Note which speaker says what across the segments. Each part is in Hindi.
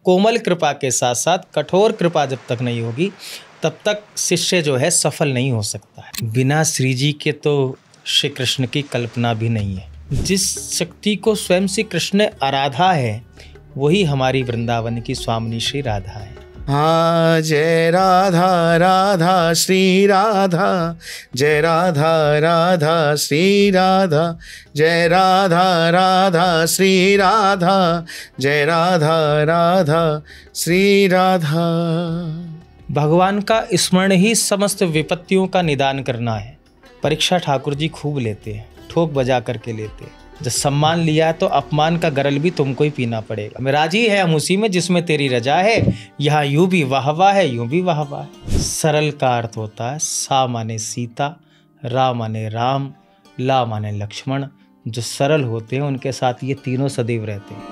Speaker 1: कोमल कृपा के साथ साथ कठोर कृपा जब तक नहीं होगी तब तक शिष्य जो है सफल नहीं हो सकता है। बिना श्री जी के तो श्री कृष्ण की कल्पना भी नहीं है। जिस शक्ति को स्वयं श्री कृष्ण ने आराधा है वही हमारी वृंदावन की स्वामिनी श्री राधा है।
Speaker 2: हाँ, जय राधा राधा श्री राधा, जय राधा राधा श्री राधा, जय राधा राधा श्री राधा, जय राधा राधा श्री राधा।
Speaker 1: भगवान का स्मरण ही समस्त विपत्तियों का निदान करना है। परीक्षा ठाकुर जी खूब लेते हैं, ठोक बजा करके लेते हैं। जब सम्मान लिया तो अपमान का गरल भी तुमको ही पीना पड़ेगा। मैं राजी है हम उसी में जिसमें तेरी रजा है, यहाँ यूं भी वाहवा है यूं भी वाहवा है। सरल का अर्थ होता है सा माने सीता, रा माने राम, ला माने लक्ष्मण। जो सरल होते हैं उनके साथ ये तीनों सदैव रहते हैं।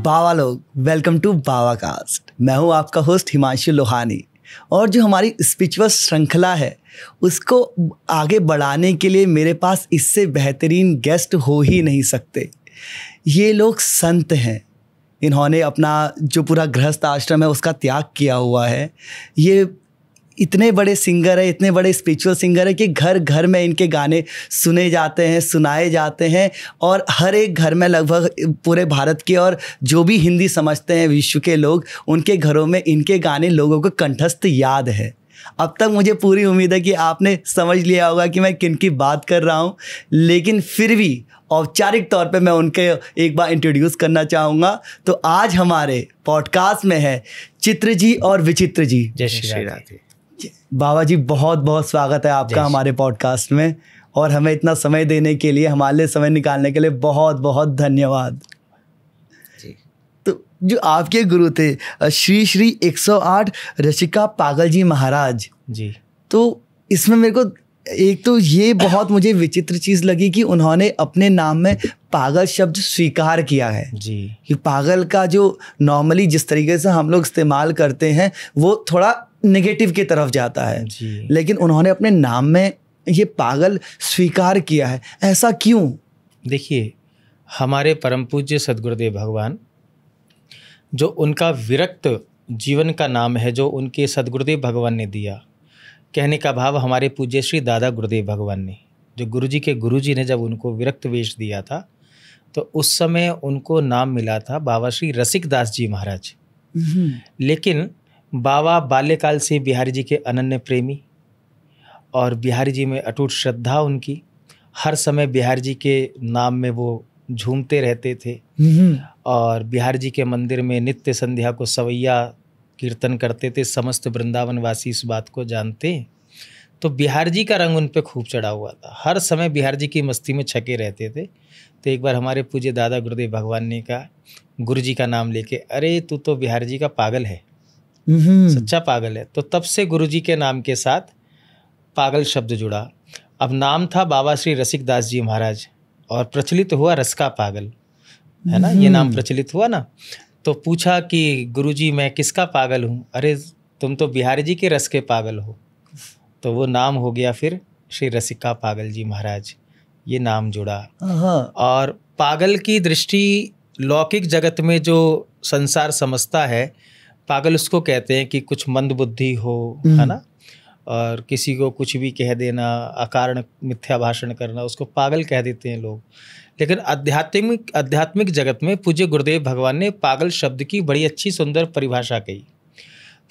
Speaker 3: बाबा लोग, वेलकम टू बाबा कास्ट। मैं हूँ आपका होस्ट हिमांशु लोहानी, और जो हमारी स्पिरिचुअल श्रृंखला है उसको आगे बढ़ाने के लिए मेरे पास इससे बेहतरीन गेस्ट हो ही नहीं सकते। ये लोग संत हैं, इन्होंने अपना जो पूरा गृहस्थ आश्रम है उसका त्याग किया हुआ है। ये इतने बड़े सिंगर है, इतने बड़े स्पिरिचुअल सिंगर है कि घर घर में इनके गाने सुने जाते हैं, सुनाए जाते हैं, और हर एक घर में लगभग पूरे भारत के और जो भी हिंदी समझते हैं विश्व के लोग, उनके घरों में इनके गाने लोगों को कंठस्थ याद है। अब तक मुझे पूरी उम्मीद है कि आपने समझ लिया होगा कि मैं किन की बात कर रहा हूँ, लेकिन फिर भी औपचारिक तौर पे मैं उनके एक बार इंट्रोड्यूस करना चाहूँगा। तो आज हमारे पॉडकास्ट में है चित्र जी और विचित्र जी।
Speaker 1: जय श्री राधे।
Speaker 3: बाबा जी, बहुत बहुत स्वागत है आपका हमारे पॉडकास्ट में, और हमें इतना समय देने के लिए, हमारे लिए समय निकालने के लिए बहुत बहुत धन्यवाद जी। तो जो आपके गुरु थे श्री श्री 108 रसिका पागल जी महाराज
Speaker 1: जी, तो
Speaker 3: इसमें मेरे को एक तो ये बहुत मुझे विचित्र चीज़ लगी कि उन्होंने अपने नाम में पागल शब्द स्वीकार किया है
Speaker 1: जी।
Speaker 3: कि पागल का जो नॉर्मली जिस तरीके से हम लोग इस्तेमाल करते हैं वो थोड़ा नेगेटिव की तरफ जाता है
Speaker 1: जी।
Speaker 3: लेकिन उन्होंने अपने नाम में ये पागल स्वीकार किया है, ऐसा क्यों?
Speaker 1: देखिए, हमारे परम पूज्य सद्गुरुदेव भगवान, जो उनका विरक्त जीवन का नाम है, जो उनके सद्गुरुदेव भगवान ने दिया, कहने का भाव हमारे पूज्य श्री दादा गुरुदेव भगवान ने, जो गुरुजी के गुरुजी ने जब उनको विरक्त वेश दिया था तो उस समय उनको नाम मिला था बाबा श्री रसिक दास जी महाराज। लेकिन बाबा बाल्यकाल से बिहारी जी के अनन्य प्रेमी, और बिहारी जी में अटूट श्रद्धा उनकी, हर समय बिहारी जी के नाम में वो झूमते रहते थे, और बिहारी जी के मंदिर में नित्य संध्या को सवैया कीर्तन करते थे। समस्त वृंदावन वासी इस बात को जानते हैं। तो बिहारी जी का रंग उन पे खूब चढ़ा हुआ था, हर समय बिहारी जी की मस्ती में छके रहते थे। तो एक बार हमारे पूज्य दादा गुरुदेव भगवान ने कहा गुरु जी का नाम लेके, अरे तू तो बिहारी जी का पागल है, सच्चा पागल है। तो तब से गुरुजी के नाम के साथ पागल शब्द जुड़ा। अब नाम था बाबा श्री रसिक दास जी महाराज, और प्रचलित हुआ रस का पागल, है ना, ये नाम प्रचलित हुआ ना। तो पूछा कि गुरुजी मैं किसका पागल हूँ? अरे तुम तो बिहारी जी के रस के पागल हो। तो वो नाम हो गया फिर श्री रसिका पागल जी महाराज, ये नाम जुड़ा। और पागल की दृष्टि लौकिक जगत में जो संसार समझता है, पागल उसको कहते हैं कि कुछ मंद बुद्धि हो, है ना, और किसी को कुछ भी कह देना, अकारण मिथ्या भाषण करना, उसको पागल कह देते हैं लोग। लेकिन आध्यात्मिक जगत में पूज्य गुरुदेव भगवान ने पागल शब्द की बड़ी अच्छी सुंदर परिभाषा कही।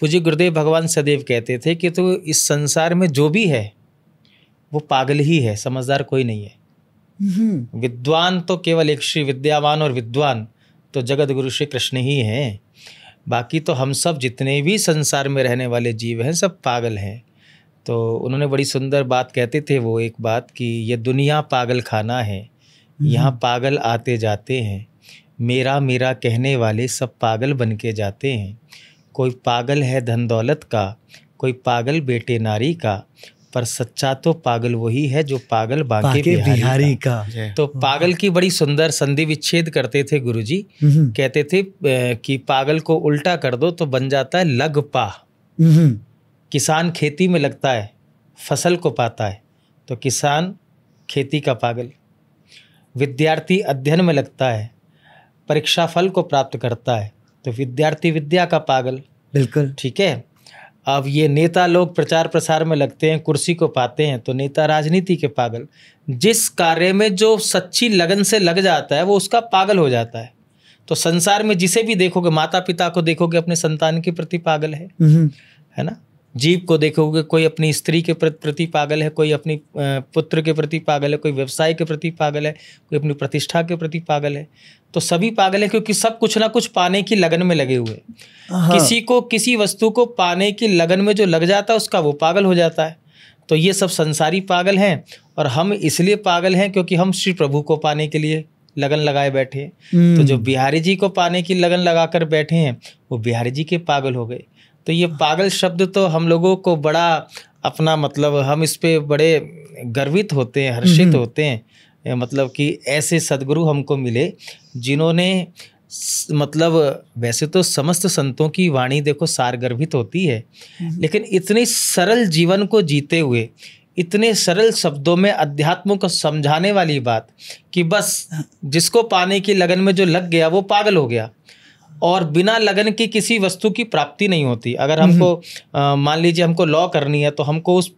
Speaker 1: पूज्य गुरुदेव भगवान सदैव कहते थे कि तो इस संसार में जो भी है वो पागल ही है, समझदार कोई नहीं है। विद्वान तो केवल एक श्री विद्यावान और विद्वान तो जगत गुरु श्री कृष्ण ही हैं। बाकी तो हम सब जितने भी संसार में रहने वाले जीव हैं सब पागल हैं। तो उन्होंने बड़ी सुंदर बात कहते थे वो एक बात कि ये दुनिया पागल खाना है, यहाँ पागल आते जाते हैं, मेरा मेरा कहने वाले सब पागल बन के जाते हैं। कोई पागल है धन दौलत का, कोई पागल बेटे नारी का, पर सच्चा तो पागल वही है जो पागल बांके बिहारी का। तो पागल की बड़ी सुंदर संधि विच्छेद करते थे गुरुजी। कहते थे कि पागल को उल्टा कर दो तो बन जाता है लग पा। किसान खेती में लगता है, फसल को पाता है, तो किसान खेती का पागल। विद्यार्थी अध्ययन में लगता है, परीक्षा फल को प्राप्त करता है तो विद्यार्थी विद्या का पागल।
Speaker 3: बिल्कुल
Speaker 1: ठीक है। अब ये नेता लोग प्रचार प्रसार में लगते हैं, कुर्सी को पाते हैं तो नेता राजनीति के पागल। जिस कार्य में जो सच्ची लगन से लग जाता है वो उसका पागल हो जाता है। तो संसार में जिसे भी देखोगे, माता पिता को देखोगे अपने संतान के प्रति पागल है ना। जीव को देखोगे, कोई अपनी स्त्री के प्रति पागल है, कोई अपनी पुत्र के प्रति पागल है, कोई व्यवसाय के प्रति पागल है, कोई अपनी प्रतिष्ठा के प्रति पागल है। तो सभी पागल है क्योंकि सब कुछ ना कुछ पाने की लगन में लगे हुए। किसी को किसी वस्तु को पाने की लगन में जो लग जाता है उसका वो पागल हो जाता है। तो ये सब संसारी पागल हैं और हम इसलिए पागल हैं क्योंकि हम श्री प्रभु को पाने के लिए लगन लगाए बैठे हैं। तो जो बिहारी जी को पाने की लगन लगाकर बैठे हैं वो बिहारी जी के पागल हो गए। तो ये पागल शब्द तो हम लोगों को बड़ा अपना मतलब हम इस पे बड़े गर्वित होते हैं, हर्षित होते हैं। मतलब कि ऐसे सद्गुरु हमको मिले जिन्होंने मतलब वैसे तो समस्त संतों की वाणी देखो सारगर्भित होती है, लेकिन इतने सरल जीवन को जीते हुए इतने सरल शब्दों में अध्यात्म को समझाने वाली बात कि बस जिसको पाने की लगन में जो लग गया वो पागल हो गया और बिना लगन की किसी वस्तु की प्राप्ति नहीं होती। अगर हमको मान लीजिए हमको लॉ करनी है तो हमको उस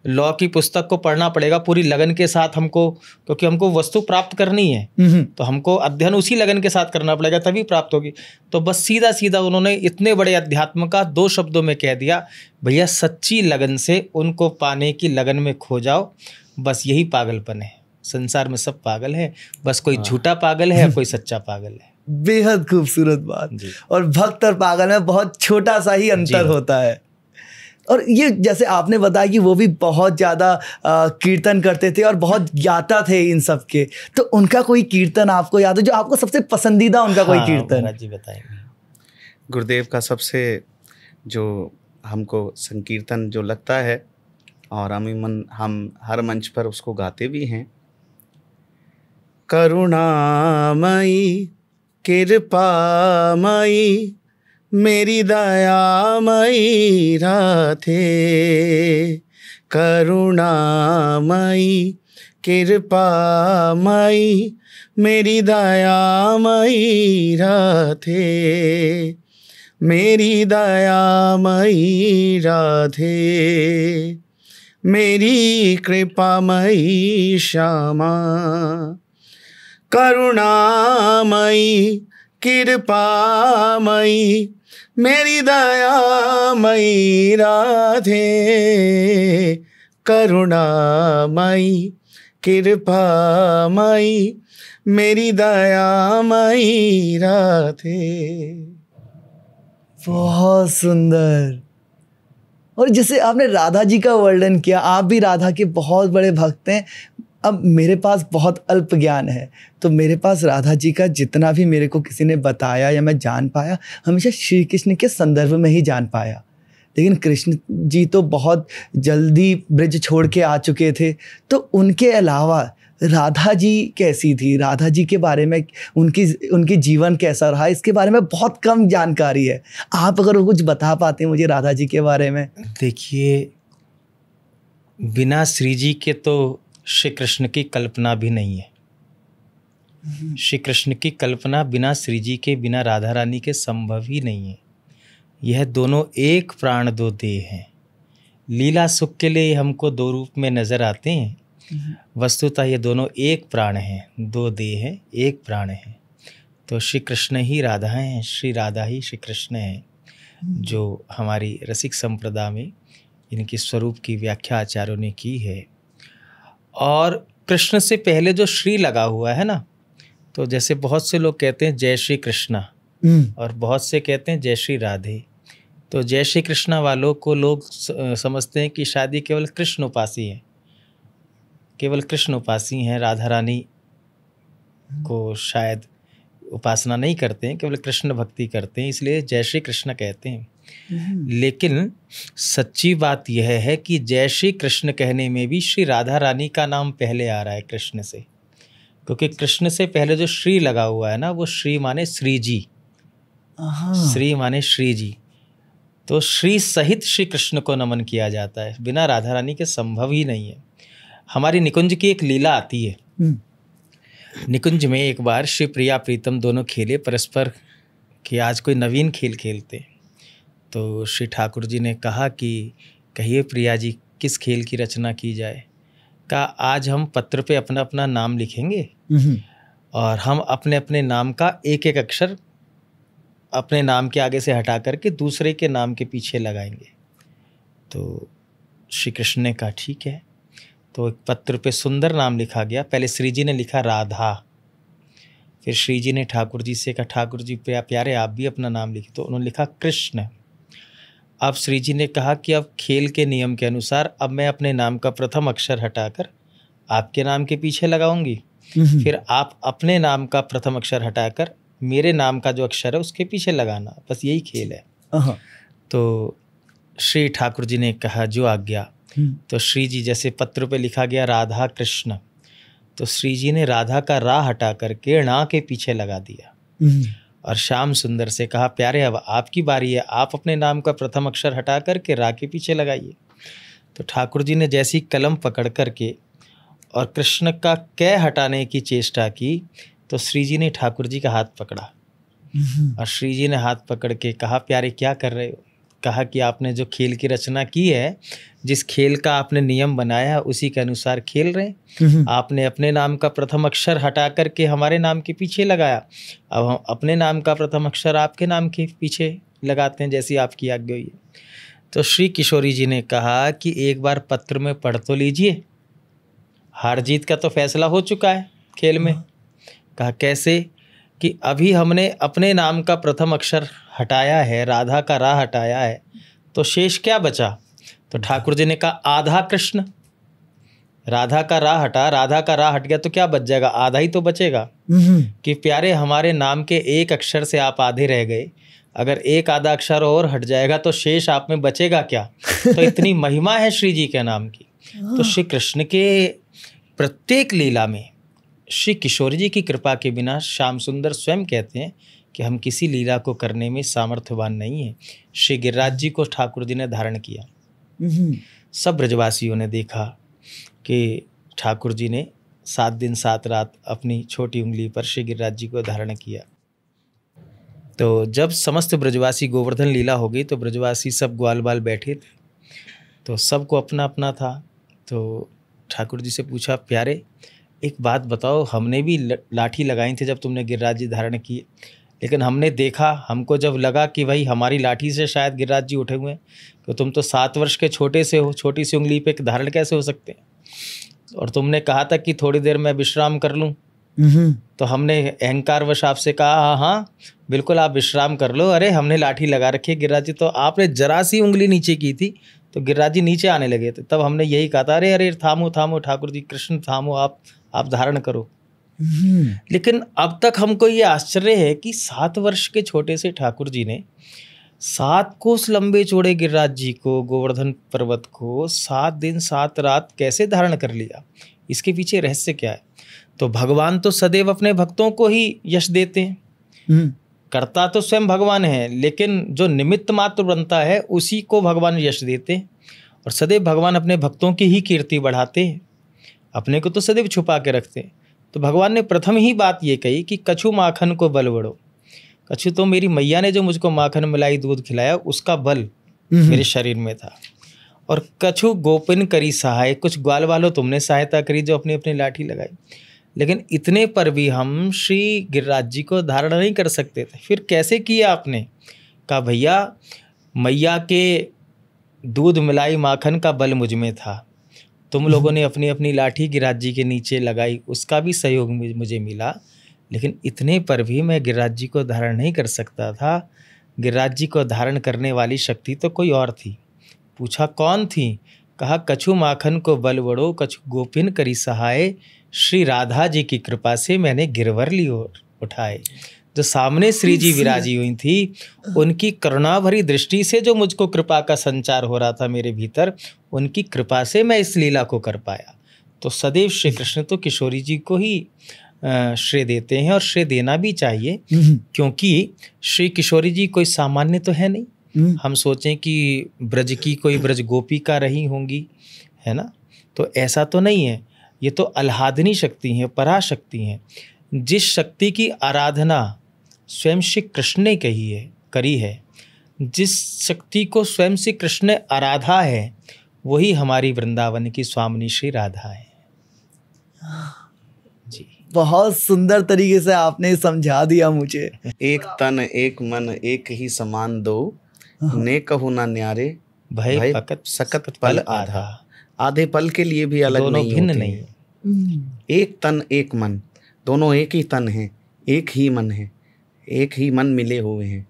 Speaker 1: लॉ की पुस्तक को पढ़ना पड़ेगा पूरी लगन के साथ हमको, क्योंकि हमको वस्तु प्राप्त करनी है तो हमको अध्ययन उसी लगन के साथ करना पड़ेगा तभी प्राप्त होगी। तो बस सीधा सीधा उन्होंने इतने बड़े अध्यात्म का 2 शब्दों में कह दिया, भैया सच्ची लगन से उनको पाने की लगन में खो जाओ, बस यही पागलपन है। संसार में सब पागल है, बस कोई झूठा पागल है कोई सच्चा पागल है।
Speaker 3: बेहद खूबसूरत बात। और भक्त और पागल में बहुत छोटा सा ही अंतर होता है। और ये जैसे आपने बताया कि वो भी बहुत ज़्यादा कीर्तन करते थे और बहुत ज्ञाता थे इन सब के, तो उनका कोई कीर्तन आपको याद है जो आपको सबसे पसंदीदा उनका कोई कीर्तन?
Speaker 1: जी बताएंगे।
Speaker 2: गुरुदेव का सबसे जो हमको संकीर्तन जो लगता है और हम हर मंच पर उसको गाते भी हैं, करुणामयी कृपामयी मेरी दयामयी राधे, करुणामयी कृपामयी मेरी दयामयी राधे, मेरी दयामयी राधे, मेरी कृपामयी श्यामा, करुणामयी कृपामयी मेरी दयामयी राधे, करुणामयी कृपामयी मेरी दयामयी राधे।
Speaker 3: बहुत सुंदर। और जैसे आपने राधा जी का वर्णन किया, आप भी राधा के बहुत बड़े भक्त हैं। अब मेरे पास बहुत अल्प ज्ञान है, तो मेरे पास राधा जी का जितना भी मेरे को किसी ने बताया या मैं जान पाया, हमेशा श्री कृष्ण के संदर्भ में ही जान पाया। लेकिन कृष्ण जी तो बहुत जल्दी ब्रिज छोड़ के आ चुके थे, तो उनके अलावा राधा जी कैसी थी? राधा जी के बारे में उनकी जीवन कैसा रहा, इसके बारे में बहुत कम जानकारी है। आप अगर कुछ बता पाते हैं मुझे राधा जी के बारे में।
Speaker 1: देखिए, बिना श्री जी के तो श्री कृष्ण की कल्पना भी नहीं है। श्री कृष्ण की कल्पना बिना श्री जी के, बिना राधा रानी के संभव ही नहीं है। यह दोनों एक प्राण दो देह हैं। लीला सुख के लिए हमको 2 रूप में नजर आते हैं, वस्तुतः ये दोनों एक प्राण हैं, 2 देह हैं, एक प्राण है। तो श्री कृष्ण ही राधा हैं, श्री राधा ही श्री कृष्ण हैं। जो हमारी रसिक संप्रदाय में इनकी स्वरूप की व्याख्या आचार्यों ने की है। और कृष्ण से पहले जो श्री लगा हुआ है ना, तो जैसे बहुत से लोग कहते हैं जय श्री कृष्णा और बहुत से कहते हैं जय श्री राधे। तो जय श्री कृष्णा वालों को लोग समझते हैं कि शायद ये केवल कृष्ण उपासी है, केवल कृष्ण उपासी हैं, राधा रानी को शायद उपासना नहीं करते हैं, केवल कृष्ण भक्ति करते हैं, इसलिए जय श्री कृष्ण कहते हैं। लेकिन सच्ची बात यह है कि जय श्री कृष्ण कहने में भी श्री राधा रानी का नाम पहले आ रहा है कृष्ण से, क्योंकि कृष्ण से पहले जो श्री लगा हुआ है ना, वो श्री माने श्री जी, श्री माने श्री जी। तो श्री सहित श्री कृष्ण को नमन किया जाता है, बिना राधा रानी के संभव ही नहीं है। हमारी निकुंज की एक लीला आती है। निकुंज में एक बार श्री प्रिया प्रीतम दोनों खेले परस्पर कि आज कोई नवीन खेल खेलते। तो श्री ठाकुर जी ने कहा कि कहिए प्रिया जी, किस खेल की रचना की जाए। कहा आज हम पत्र पे अपना अपना नाम लिखेंगे और हम अपने अपने नाम का एक एक अक्षर अपने नाम के आगे से हटा करके दूसरे के नाम के पीछे लगाएंगे। तो श्री कृष्ण ने कहा ठीक है। तो एक पत्र पे सुंदर नाम लिखा गया। पहले श्री जी ने लिखा राधा, फिर श्री जी ने ठाकुर जी से कहा ठाकुर जी प्यारे आप भी अपना नाम लिखिए। तो उन्होंने लिखा कृष्ण। अब श्री जी ने कहा कि अब खेल के नियम के अनुसार अब मैं अपने नाम का प्रथम अक्षर हटाकर आपके नाम के पीछे लगाऊंगी, फिर आप अपने नाम का प्रथम अक्षर हटाकर मेरे नाम का जो अक्षर है उसके पीछे लगाना, बस यही खेल है। तो श्री ठाकुर जी ने कहा जो आज्ञा। तो श्री जी जैसे पत्र पे लिखा गया राधा कृष्ण, तो श्री जी ने राधा का रा हटा करके णा के पीछे लगा दिया और श्याम सुंदर से कहा प्यारे अब आपकी बारी है, आप अपने नाम का प्रथम अक्षर हटा करके रा के पीछे लगाइए। तो ठाकुर जी ने जैसी कलम पकड़ करके और कृष्ण का कै हटाने की चेष्टा की तो श्री जी ने ठाकुर जी का हाथ पकड़ा और श्री जी ने हाथ पकड़ के कहा प्यारे क्या कर रहे हो। कहा कि आपने जो खेल की रचना की है, जिस खेल का आपने नियम बनाया है उसी के अनुसार खेल रहे हैं। आपने अपने नाम का प्रथम अक्षर हटा करके हमारे नाम के पीछे लगाया, अब हम अपने नाम का प्रथम अक्षर आपके नाम के पीछे लगाते हैं जैसी आपकी आज्ञा हुई है। तो श्री किशोरी जी ने कहा कि एक बार पत्र में पढ़ तो लीजिए, हार जीत का तो फैसला हो चुका है खेल में। कहा कैसे कि अभी हमने अपने नाम का प्रथम अक्षर हटाया है, राधा का रा हटाया है, तो शेष क्या बचा। तो ठाकुर जी ने कहा आधा कृष्ण। राधा का रा हटा, राधा का रा हट गया तो क्या बच जाएगा, आधा ही तो बचेगा। कि प्यारे हमारे नाम के एक अक्षर से आप आधे रह गए, अगर एक आधा अक्षर और हट जाएगा तो शेष आप में बचेगा क्या। तो इतनी महिमा है श्री जी के नाम की। तो श्री कृष्ण के प्रत्येक लीला में श्री किशोर जी की कृपा के बिना श्याम सुंदर स्वयं कहते हैं कि हम किसी लीला को करने में सामर्थ्यवान नहीं है। श्री गिरिराज जी को ठाकुर जी ने धारण किया। सब ब्रजवासियों ने देखा कि ठाकुर जी ने 7 दिन 7 रात अपनी छोटी उंगली पर श्री गिरिराज जी को धारण किया। तो जब समस्त ब्रजवासी गोवर्धन लीला हो गई तो ब्रजवासी सब ग्वाल बाल बैठे थे, तो सबको अपना अपना था। तो ठाकुर जी से पूछा प्यारे एक बात बताओ, हमने भी लाठी लगाई थी जब तुमने गिरिराज जी धारण किए, लेकिन हमने देखा, हमको जब लगा कि भाई हमारी लाठी से शायद गिरिराज जी उठे हुए हैं, तो तुम तो 7 वर्ष के छोटे से हो, छोटी सी उंगली पे धारण कैसे हो सकते हैं। और तुमने कहा था कि थोड़ी देर मैं विश्राम कर लूँ, तो हमने अहंकारवश आपसे कहा हाँ हाँ बिल्कुल आप विश्राम कर लो। अरे हमने लाठी लगा रखी है गिरिराज जी, तो आपने जरा सी उंगली नीचे की थी तो गिरिराज जी नीचे आने लगे थे। तब हमने यही कहा था अरे अरे थामो थामो ठाकुर जी, कृष्ण थामो, आप धारण करो। लेकिन अब तक हमको ये आश्चर्य है कि 7 वर्ष के छोटे से ठाकुर जी ने 7 कोस लंबे चौड़े गिरिराज जी को, गोवर्धन पर्वत को 7 दिन 7 रात कैसे धारण कर लिया। इसके पीछे रहस्य क्या है। तो भगवान तो सदैव अपने भक्तों को ही यश देते हैं, करता तो स्वयं भगवान है, लेकिन जो निमित्त मात्र बनता है उसी को भगवान यश देते हैं। और सदैव भगवान अपने भक्तों की ही कीर्ति बढ़ाते हैं, अपने को तो सदैव छुपा के रखते हैं। तो भगवान ने प्रथम ही बात ये कही कि कछु माखन को बल बढ़ो। कछु तो मेरी मैया ने जो मुझको माखन मिलाई दूध खिलाया उसका बल मेरे शरीर में था। और कछु गोपिन करी सहाय, कुछ ग्वाल वालों तुमने सहायता करी जो अपनी अपनी लाठी लगाई। लेकिन इतने पर भी हम श्री गिरिराज जी को धारण नहीं कर सकते थे। फिर कैसे किया आपने। कहा भैया मैया के दूध मिलाई माखन का बल मुझ में था, तुम लोगों ने अपनी अपनी लाठी गिरिराज जी के नीचे लगाई, उसका भी सहयोग मुझे मिला, लेकिन इतने पर भी मैं गिरिराज जी को धारण नहीं कर सकता था। गिरिराज जी को धारण करने वाली शक्ति तो कोई और थी। पूछा कौन थी। कहा कछु माखन को बल बढ़ो, कछु गोपिन करी सहाय, श्री राधा जी की कृपा से मैंने गिरवर ली उठाए। जो सामने श्री जी विराजी हुई थी, उनकी करुणा भरी दृष्टि से जो मुझको कृपा का संचार हो रहा था मेरे भीतर, उनकी कृपा से मैं इस लीला को कर पाया। तो सदैव श्री कृष्ण तो किशोरी जी को ही श्रेय देते हैं, और श्रेय देना भी चाहिए, क्योंकि श्री किशोरी जी कोई सामान्य तो है नहीं। हम सोचें कि ब्रज की कोई ब्रज गोपिका रही होंगी, है ना, तो ऐसा तो नहीं है। ये तो आह्लादनी शक्ति हैं, पराशक्ति हैं। जिस शक्ति की आराधना स्वयं श्री कृष्ण ने करी है, जिस शक्ति को स्वयं श्री कृष्ण ने आराधा है, वही हमारी वृंदावन की स्वामिनी श्री राधा है जी।
Speaker 3: बहुत सुंदर तरीके से आपने समझा दिया मुझे।
Speaker 2: एक तन एक मन एक ही समान दो, ने कहू ना न्यारे
Speaker 1: भय पकत
Speaker 2: सकत पल आधा। आधे पल के लिए भी अलग
Speaker 1: दोनों
Speaker 2: नहीं
Speaker 1: भिन्न
Speaker 2: होते
Speaker 1: नहीं
Speaker 2: हैं। एक तन एक मन, दोनों एक ही तन हैं, एक ही मन है, एक ही मन मिले हुए हैं।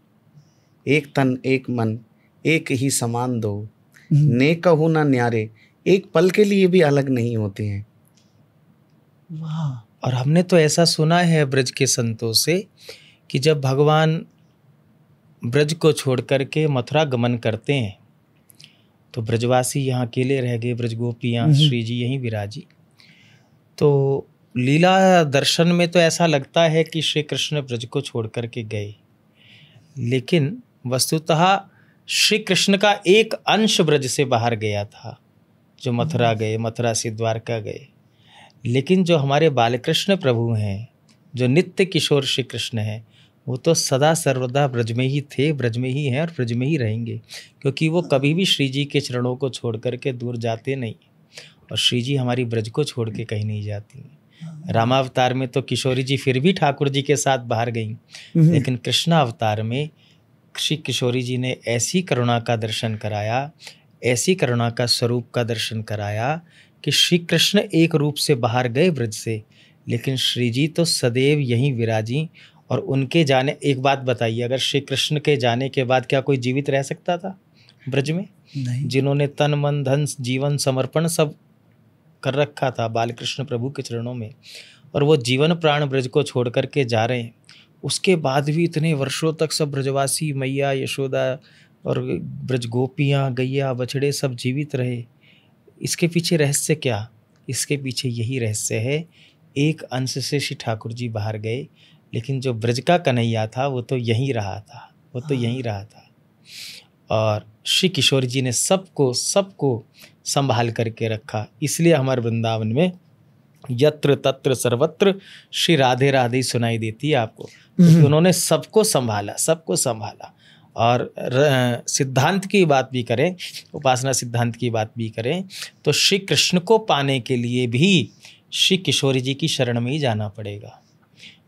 Speaker 2: एक तन एक मन एक ही समान दो, ने कहू ना न्यारे, एक पल के लिए भी अलग नहीं होते हैं।
Speaker 3: वाह।
Speaker 1: और हमने तो ऐसा सुना है ब्रज के संतों से कि जब भगवान ब्रज को छोड़ करके मथुरा गमन करते हैं तो ब्रजवासी यहाँ अकेले रह गए, ब्रज गोपियाँ, श्री जी यहीं विराजी। तो लीला दर्शन में तो ऐसा लगता है कि श्री कृष्ण ब्रज को छोड़ करके गए, लेकिन वस्तुतः श्री कृष्ण का एक अंश ब्रज से बाहर गया था, जो मथुरा गए, मथुरा से द्वारका गए। लेकिन जो हमारे बालकृष्ण प्रभु हैं, जो नित्य किशोर श्री कृष्ण हैं, वो तो सदा सर्वदा ब्रज में ही थे, ब्रज में ही हैं और ब्रज में ही रहेंगे, क्योंकि वो कभी भी श्री जी के चरणों को छोड़ करके दूर जाते नहीं। और श्री जी हमारी ब्रज को छोड़ के कहीं नहीं जाती। रामावतार में तो किशोरी जी फिर भी ठाकुर जी के साथ बाहर गईं, लेकिन कृष्ण अवतार में श्री किशोरी जी ने ऐसी करुणा का दर्शन कराया, ऐसी करुणा का स्वरूप का दर्शन कराया कि श्री कृष्ण एक रूप से बाहर गए ब्रज से, लेकिन श्री जी तो सदैव यहीं विराजी। और उनके जाने, एक बात बताइए, अगर श्री कृष्ण के जाने के बाद क्या कोई जीवित रह सकता था ब्रज में?
Speaker 3: नहीं।
Speaker 1: जिन्होंने तन मन धन जीवन समर्पण सब कर रखा था बालकृष्ण प्रभु के चरणों में, और वो जीवन प्राण ब्रज को छोड़ करके जा रहे हैं, उसके बाद भी इतने वर्षों तक सब ब्रजवासी, मैया यशोदा और ब्रज गोपियाँ, गैया बछड़े सब जीवित रहे। इसके पीछे रहस्य क्या? इसके पीछे यही रहस्य है, एक अंश से श्री ठाकुर जी बाहर गए, लेकिन जो ब्रज का कन्हैया था वो तो यहीं रहा था, वो तो यहीं रहा था। और श्री किशोर जी ने सबको संभाल करके रखा। इसलिए हमारे वृंदावन में यत्र तत्र सर्वत्र श्री राधे राधे सुनाई देती है आपको, क्योंकि उन्होंने सबको संभाला। और सिद्धांत की बात भी करें, उपासना सिद्धांत की बात भी करें, तो श्री कृष्ण को पाने के लिए भी श्री किशोरी जी की शरण में ही जाना पड़ेगा।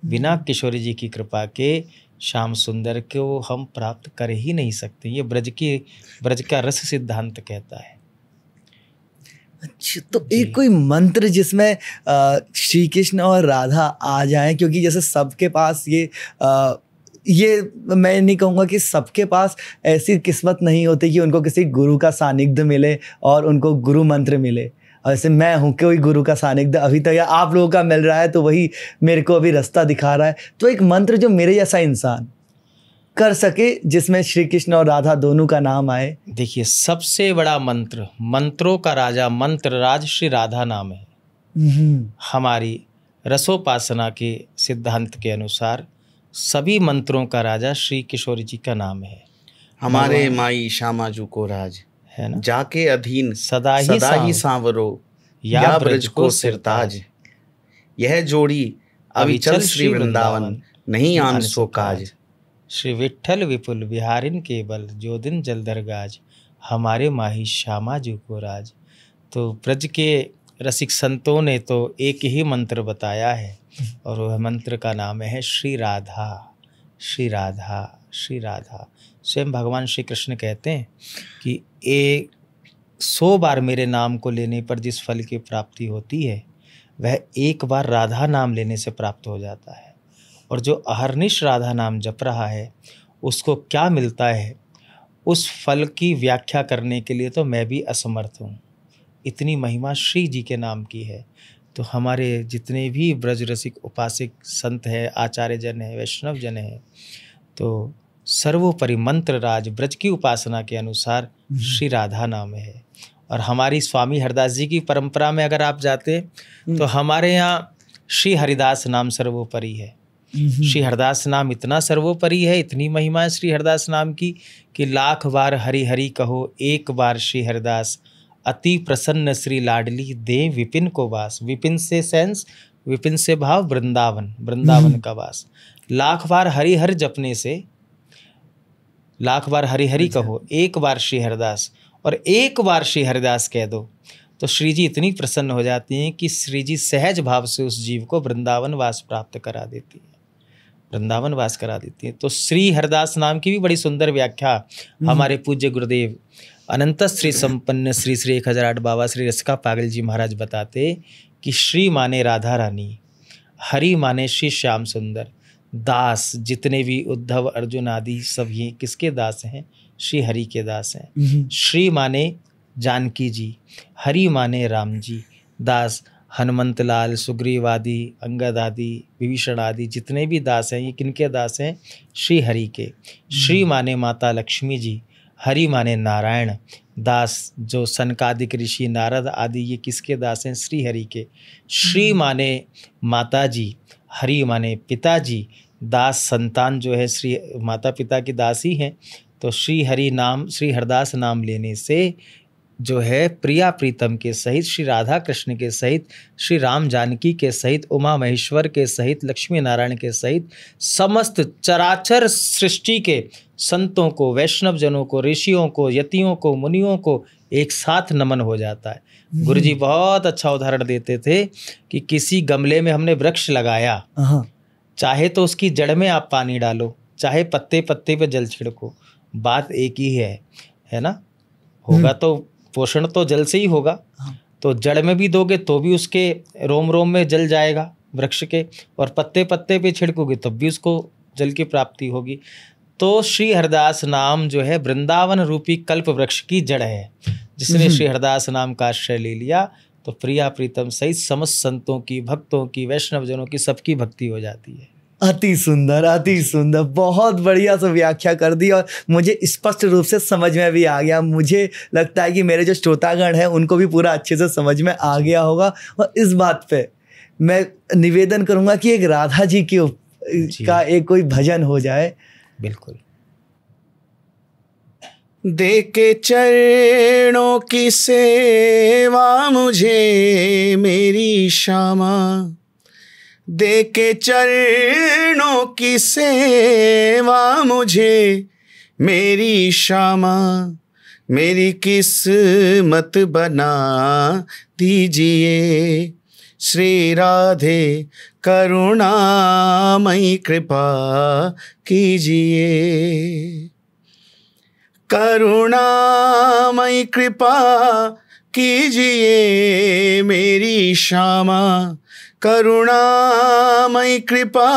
Speaker 1: बिना किशोरी जी की कृपा के श्याम सुंदर को हम प्राप्त कर ही नहीं सकते। ये ब्रज का रस सिद्धांत कहता है।
Speaker 3: अच्छा, तो एक कोई मंत्र जिसमें श्री कृष्ण और राधा आ जाएं, क्योंकि जैसे सबके पास ये मैं नहीं कहूँगा कि सबके पास ऐसी किस्मत नहीं होती कि उनको किसी गुरु का सानिध्य मिले और उनको गुरु मंत्र मिले। ऐसे मैं हूँ कोई गुरु का सानिध्य अभी तक या आप लोगों का मिल रहा है, तो वही मेरे को अभी रास्ता दिखा रहा है। तो एक मंत्र जो मेरे जैसा इंसान कर सके, जिसमें श्री कृष्ण और राधा दोनों का नाम आए।
Speaker 1: देखिए, सबसे बड़ा मंत्र, मंत्रों का राजा, मंत्र राज श्री राधा नाम है। हमारी रसोपासना के सिद्धांत के अनुसार सभी मंत्रों का राजा श्री किशोरी जी का नाम है।
Speaker 2: हमारे माई श्यामाजू को राज
Speaker 1: है ना,
Speaker 2: जाके अधीन
Speaker 1: सदा ही
Speaker 2: सांवरो या ब्रज को सिरताज। यह जोड़ी अविचल श्री वृंदावन, नहीं आन सो काज।
Speaker 1: श्री विठ्ठल विपुल विहारिन केवल, जो दिन जलधर गाज। हमारे माही श्यामाजू को राज। तो ब्रज के रसिक संतों ने तो एक ही मंत्र बताया है, और वह मंत्र का नाम है श्री राधा, श्री राधा, श्री राधा। स्वयं भगवान श्री कृष्ण कहते हैं कि 100 बार मेरे नाम को लेने पर जिस फल की प्राप्ति होती है, वह एक बार राधा नाम लेने से प्राप्त हो जाता है। और जो अहर्निश राधा नाम जप रहा है, उसको क्या मिलता है, उस फल की व्याख्या करने के लिए तो मैं भी असमर्थ हूँ। इतनी महिमा श्री जी के नाम की है। तो हमारे जितने भी ब्रज रसिक उपासक संत हैं, आचार्य जन हैं, वैष्णव जन हैं, तो सर्वोपरि मंत्र राज ब्रज की उपासना के अनुसार श्री राधा नाम है। और हमारी स्वामी हरदास जी की परंपरा में अगर आप जाते तो हमारे यहाँ श्री हरिदास नाम सर्वोपरि है। श्री हरदास नाम इतना सर्वोपरि है, इतनी महिमा है श्री हरदास नाम की कि 1,00,000 बार हरि हरि कहो, एक बार श्री हरदास अति प्रसन्न श्री लाडली दे विपिन को वास। विपिन से सेंस, विपिन से भाव वृंदावन, वृंदावन का वास। लाख बार हरि हर जपने से, लाख बार हरि हरि कहो, एक बार श्री हरिदास, और एक बार श्री हरिदास कह दो तो श्री जी इतनी प्रसन्न हो जाती हैं कि श्री जी सहज भाव से उस जीव को वृंदावन वास प्राप्त करा देती है, वृंदावन वास करा देती है। तो श्री हरिदास नाम की भी बड़ी सुंदर व्याख्या हमारे पूज्य गुरुदेव अनंत श्री संपन्न श्री श्री 1008 बाबा श्री रसिका पागल जी महाराज बताते कि श्री माने राधा रानी, हरि माने श्री श्याम सुंदर, दास जितने भी उद्धव अर्जुन आदि सब ये किसके दास हैं? श्री हरि के दास हैं। श्री माने जानकी जी, हरि माने राम जी, दास हनुमंत लाल, सुग्रीव आदि, अंगद आदि, विभीषण आदि जितने भी दास हैं ये किनके दास हैं? श्री हरि के। श्री माने माता लक्ष्मी जी, हरि माने नारायण, दास जो सनकादिक ऋषि नारद आदि ये किसके दास हैं? श्री हरि के। श्री माने माता जी, हरि माने पिताजी, दास संतान जो है श्री माता पिता की दास ही हैं। तो श्री हरि नाम, श्री हरदास नाम लेने से जो है प्रिया प्रीतम के सहित, श्री राधा कृष्ण के सहित, श्री राम जानकी के सहित, उमा महेश्वर के सहित, लक्ष्मी नारायण के सहित समस्त चराचर सृष्टि के संतों को, वैष्णव जनों को, ऋषियों को, यतियों को, मुनियों को एक साथ नमन हो जाता है। गुरुजी बहुत अच्छा उदाहरण देते थे कि किसी गमले में हमने वृक्ष लगाया, चाहे तो उसकी जड़ में आप पानी डालो, चाहे पत्ते पत्ते पे जल छिड़को, बात एक ही है ना। होगा तो पोषण तो जल से ही होगा, तो जड़ में भी दोगे तो भी उसके रोम रोम में जल जाएगा वृक्ष के, और पत्ते पत्ते पे छिड़कोगे तब भी उसको जल की प्राप्ति होगी। तो श्री हरदास नाम जो है वृंदावन रूपी कल्प वृक्ष की जड़ है। जिसने श्री हरदास नाम का आश्रय ले लिया तो प्रिया प्रीतम सहित समस्त संतों की, भक्तों की, वैष्णव जनों की सबकी भक्ति हो जाती है।
Speaker 3: अति सुंदर, अति सुंदर, बहुत बढ़िया से व्याख्या कर दी और मुझे स्पष्ट रूप से समझ में भी आ गया। मुझे लगता है कि मेरे जो श्रोतागण हैं उनको भी पूरा अच्छे से समझ में आ गया होगा। और इस बात पे मैं निवेदन करूंगा कि एक राधा जी की का एक कोई भजन हो जाए।
Speaker 1: बिल्कुल।
Speaker 2: दे के चरणों की सेवा मुझे मेरी श्यामा, दे के चरणों की सेवा मुझे मेरी श्यामा, मेरी किस्मत बना दीजिए श्री राधे, करुणामयी कृपा कीजिए, करुणामयी कृपा कीजिए मेरी श्यामा, करुणामयी कृपा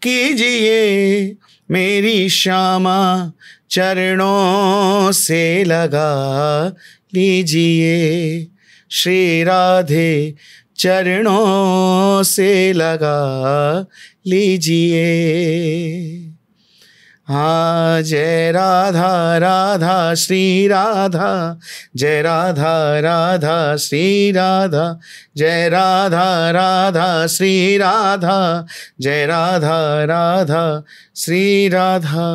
Speaker 2: कीजिए मेरी श्यामा, चरणों से लगा लीजिए श्री राधे, चरणों से लगा लीजिए। हाँ, जय राधा राधा श्री राधा, जय राधा राधा श्री राधा, जय राधा राधा श्री राधा, जय राधा राधा श्री राधा।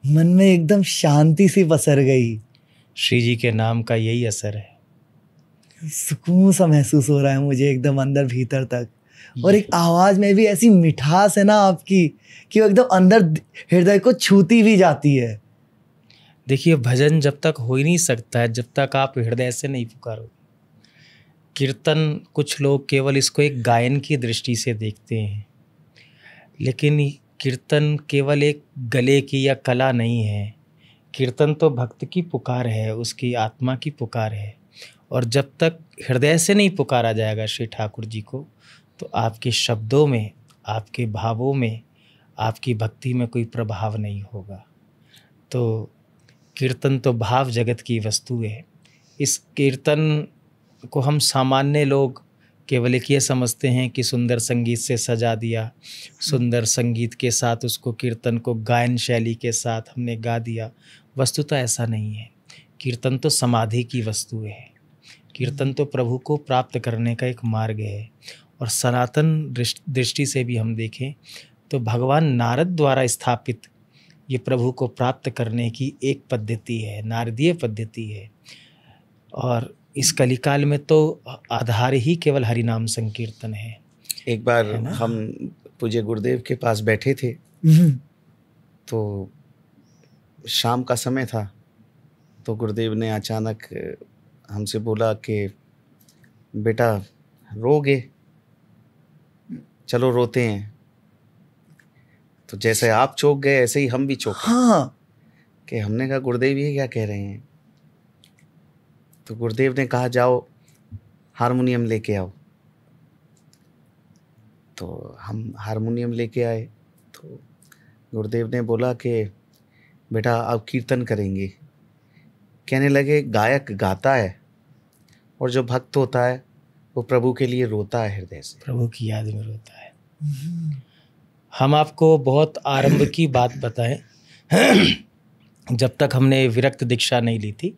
Speaker 3: मन में एकदम शांति सी पसर गई।
Speaker 1: श्री जी के नाम का यही असर है।
Speaker 3: सुकून सा महसूस हो रहा है मुझे एकदम अंदर भीतर तक। और एक आवाज़ में भी ऐसी मिठास है ना आपकी कि वो एकदम अंदर हृदय को छूती भी जाती है।
Speaker 1: देखिए, भजन जब तक हो ही नहीं सकता है जब तक आप हृदय से नहीं पुकारोगे। कीर्तन कुछ लोग केवल इसको एक गायन की दृष्टि से देखते हैं, लेकिन कीर्तन केवल एक गले की या कला नहीं है। कीर्तन तो भक्त की पुकार है, उसकी आत्मा की पुकार है। और जब तक हृदय से नहीं पुकारा जाएगा श्री ठाकुर जी को, तो आपके शब्दों में, आपके भावों में, आपकी भक्ति में कोई प्रभाव नहीं होगा। तो कीर्तन तो भाव जगत की वस्तु है। इस कीर्तन को हम सामान्य लोग केवल एक ये समझते हैं कि सुंदर संगीत से सजा दिया, सुंदर संगीत के साथ उसको, कीर्तन को गायन शैली के साथ हमने गा दिया। वस्तुतः ऐसा नहीं है। कीर्तन तो समाधि की वस्तु है। कीर्तन तो प्रभु को प्राप्त करने का एक मार्ग है। और सनातन दृष्टि से भी हम देखें तो भगवान नारद द्वारा स्थापित ये प्रभु को प्राप्त करने की एक पद्धति है, नारदीय पद्धति है। और इस कलिकाल में तो आधार ही केवल हरि नाम संकीर्तन है।
Speaker 2: एक बार हम पूज्य गुरुदेव के पास बैठे थे, तो शाम का समय था, तो गुरुदेव ने अचानक हमसे बोला कि बेटा रोगे, चलो रोते हैं। तो जैसे आप चौंक गए ऐसे ही हम भी चौंके।
Speaker 3: हाँ।
Speaker 2: कि हमने कहा गुरुदेव ये क्या कह रहे हैं? तो गुरुदेव ने कहा जाओ हारमोनियम लेके आओ। तो हम हारमोनियम लेके आए, तो गुरुदेव ने बोला कि बेटा अब कीर्तन करेंगे। कहने लगे गायक गाता है और जो भक्त होता है वो प्रभु के लिए रोता है, हृदय से
Speaker 1: प्रभु की याद में रोता है। हम आपको बहुत आरंभ की बात बताएं। जब तक हमने विरक्त दीक्षा नहीं ली थी,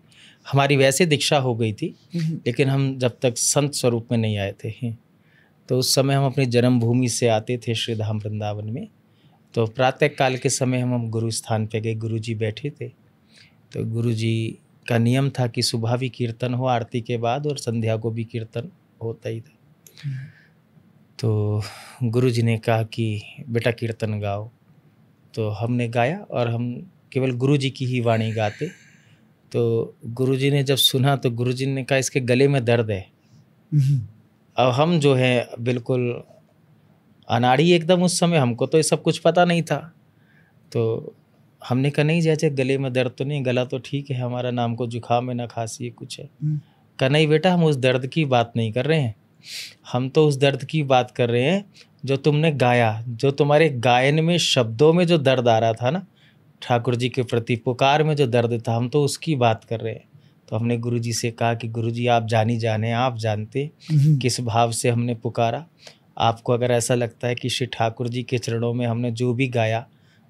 Speaker 1: हमारी वैसे दीक्षा हो गई थी, लेकिन हम जब तक संत स्वरूप में नहीं आए थे, तो उस समय हम अपनी जन्मभूमि से आते थे श्री धाम वृंदावन में। तो प्रातः काल के समय हम गुरु स्थान पे गए, गुरु जी बैठे थे। तो गुरु जी का नियम था कि सुबह भी कीर्तन हो आरती के बाद, और संध्या को भी कीर्तन होता ही था। तो गुरु जी ने कहा कि बेटा कीर्तन गाओ। तो हमने गाया, और हम केवल गुरु जी की ही वाणी गाते। तो गुरु जी ने जब सुना तो गुरु जी ने कहा इसके गले में दर्द है। अब हम जो है बिल्कुल अनाड़ी एकदम उस समय, हमको तो ये सब कुछ पता नहीं था। तो हमने कहा नहीं जैसे गले में दर्द तो नहीं, गला तो ठीक है हमारा, नाम को जुकाम है ना खांसी कुछ है। कहा नहीं बेटा, हम उस दर्द की बात नहीं कर रहे हैं, हम तो उस दर्द की बात कर रहे हैं जो तुमने गाया, जो तुम्हारे गायन में शब्दों में जो दर्द आ रहा था ना, ठाकुर जी के प्रति पुकार में जो दर्द था, हम तो उसकी बात कर रहे हैं। तो हमने गुरु जी से कहा कि गुरु जी आप जानी जाने, आप जानते किस भाव से हमने पुकारा। आपको अगर ऐसा लगता है कि श्री ठाकुर जी के चरणों में हमने जो भी गाया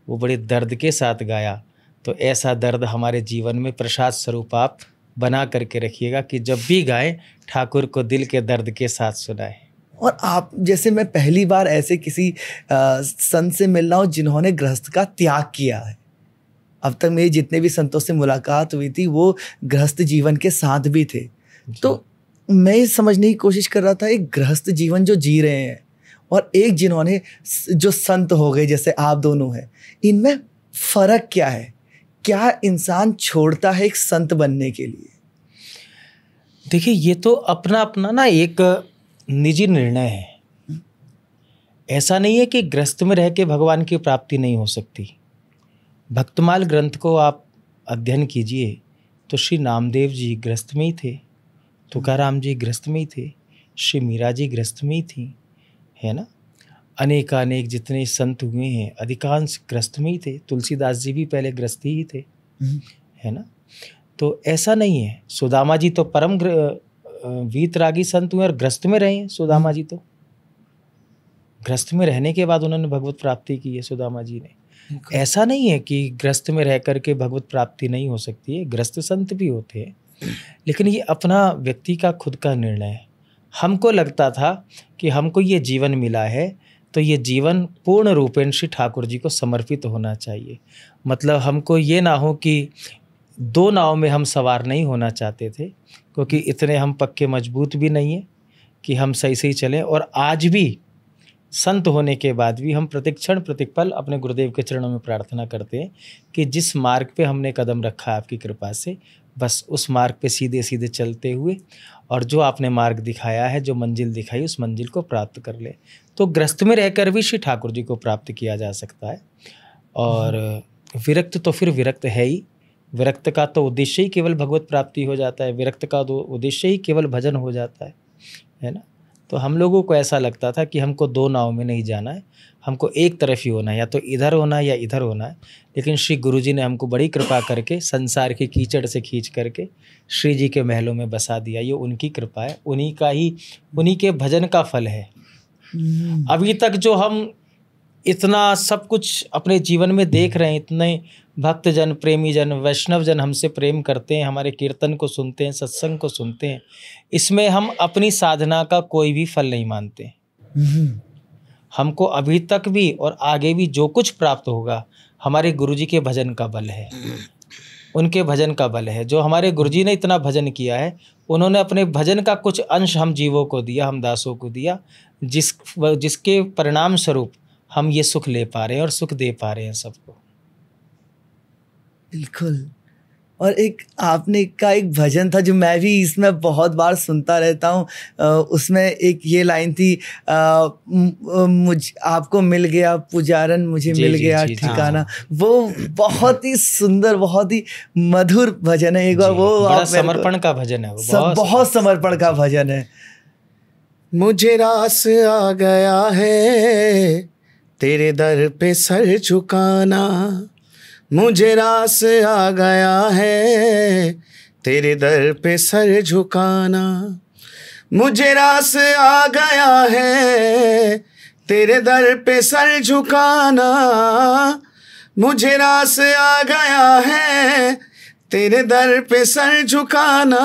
Speaker 1: वो बड़े दर्द के साथ गाया, तो ऐसा दर्द हमारे जीवन में प्रसाद स्वरूप आप बना करके रखिएगा कि जब भी गाएं ठाकुर को दिल के दर्द के साथ सुनाएं।
Speaker 3: और आप जैसे, मैं पहली बार ऐसे किसी संत से मिल रहा हूँ जिन्होंने गृहस्थ का त्याग किया है। अब तक मेरी जितने भी संतों से मुलाकात हुई थी वो गृहस्थ जीवन के साथ भी थे। तो मैं ये समझने की कोशिश कर रहा था, एक गृहस्थ जीवन जो जी रहे हैं और एक जिन्होंने जो संत हो गए जैसे आप दोनों हैं, इनमें फ़र्क क्या है? क्या इंसान छोड़ता है एक संत बनने के लिए?
Speaker 1: देखिए ये तो अपना अपना ना एक निजी निर्णय है। ऐसा नहीं है कि गृहस्थ में रह के भगवान की प्राप्ति नहीं हो सकती। भक्तमाल ग्रंथ को आप अध्ययन कीजिए तो श्री नामदेव जी गृहस्थ में ही थे, तुकाराम जी गृहस्थ में ही थे, श्री मीरा जी गृहस्थ में ही थी, है ना। अनेकानेक जितने संत हुए हैं अधिकांश गृहस्थ में ही थे। तुलसीदास जी भी पहले गृहस्थी ही थे, है ना। तो ऐसा नहीं है। सुदामा जी तो परम वीतरागी संत हुए और गृहस्थ में रहे हैं। सुदामा जी तो गृहस्थ में रहने के बाद उन्होंने भगवत प्राप्ति की है सुदामा जी ने। ऐसा नहीं है कि गृहस्थ में रह करके भगवत प्राप्ति नहीं हो सकती है, गृहस्थ संत भी होते हैं, लेकिन ये अपना व्यक्ति का खुद का निर्णय है। हमको लगता था कि हमको ये जीवन मिला है तो ये जीवन पूर्ण रूपेण श्री ठाकुर जी को समर्पित होना चाहिए। मतलब हमको ये ना हो कि दो नाव में हम सवार नहीं होना चाहते थे, क्योंकि इतने हम पक्के मजबूत भी नहीं हैं कि हम सही सही चलें। और आज भी संत होने के बाद भी हम प्रतिक्षण प्रतिपल अपने गुरुदेव के चरणों में प्रार्थना करते हैं कि जिस मार्ग पे हमने कदम रखा है आपकी कृपा से, बस उस मार्ग पे सीधे सीधे चलते हुए और जो आपने मार्ग दिखाया है, जो मंजिल दिखाई, उस मंजिल को प्राप्त कर ले। तो गृहस्थ में रहकर भी श्री ठाकुर जी को प्राप्त किया जा सकता है। और विरक्त तो फिर विरक्त है ही। विरक्त का तो उद्देश्य ही केवल भगवत प्राप्ति हो जाता है, विरक्त का तो उद्देश्य ही केवल भजन हो जाता है ना। तो हम लोगों को ऐसा लगता था कि हमको दो नाव में नहीं जाना है, हमको एक तरफ ही होना है, या तो इधर होना है या इधर होना है। लेकिन श्री गुरु जी ने हमको बड़ी कृपा करके संसार की कीचड़ से खींच करके श्री जी के महलों में बसा दिया। ये उनकी कृपा है, उन्हीं के भजन का फल है। अभी तक जो हम इतना सब कुछ अपने जीवन में देख रहे हैं, इतने भक्तजन, प्रेमी जन, वैष्णव जन हमसे प्रेम करते हैं, हमारे कीर्तन को सुनते हैं, सत्संग को सुनते हैं, इसमें हम अपनी साधना का कोई भी फल नहीं मानते। हमको अभी तक भी और आगे भी जो कुछ प्राप्त होगा हमारे गुरुजी के भजन का बल है, उनके भजन का बल है। जो हमारे गुरुजी ने इतना भजन किया है, उन्होंने अपने भजन का कुछ अंश हम जीवों को दिया, हम दासों को दिया, जिसके परिणाम स्वरूप हम ये सुख ले पा रहे हैं और सुख दे पा रहे हैं सबको।
Speaker 3: बिल्कुल। और एक आपने का एक भजन था जो मैं भी इसमें बहुत बार सुनता रहता हूँ, उसमें एक ये लाइन थी, मुझ आपको मिल गया पुजारन, मुझे मिल गया ठिकाना। वो बहुत ही सुंदर, बहुत ही मधुर भजन है। एक बार वो
Speaker 1: बड़ा समर्पण का भजन है, वो
Speaker 3: बहुत समर्पण का भजन है।
Speaker 2: मुझे रास आ गया है तेरे दर पे सर झुकाना, मुझे रास आ गया है तेरे दर पे सर झुकाना, मुझे रास आ गया है तेरे दर पे सर झुकाना, मुझे रास आ गया है तेरे दर पे सर झुकाना,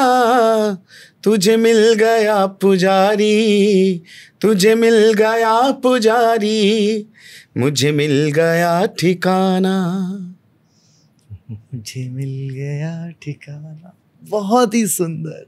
Speaker 2: तुझे मिल गया पुजारी, तुझे मिल गया पुजारी, मुझे मिल गया ठिकाना,
Speaker 3: मुझे मिल गया ठिकाना। बहुत ही सुंदर।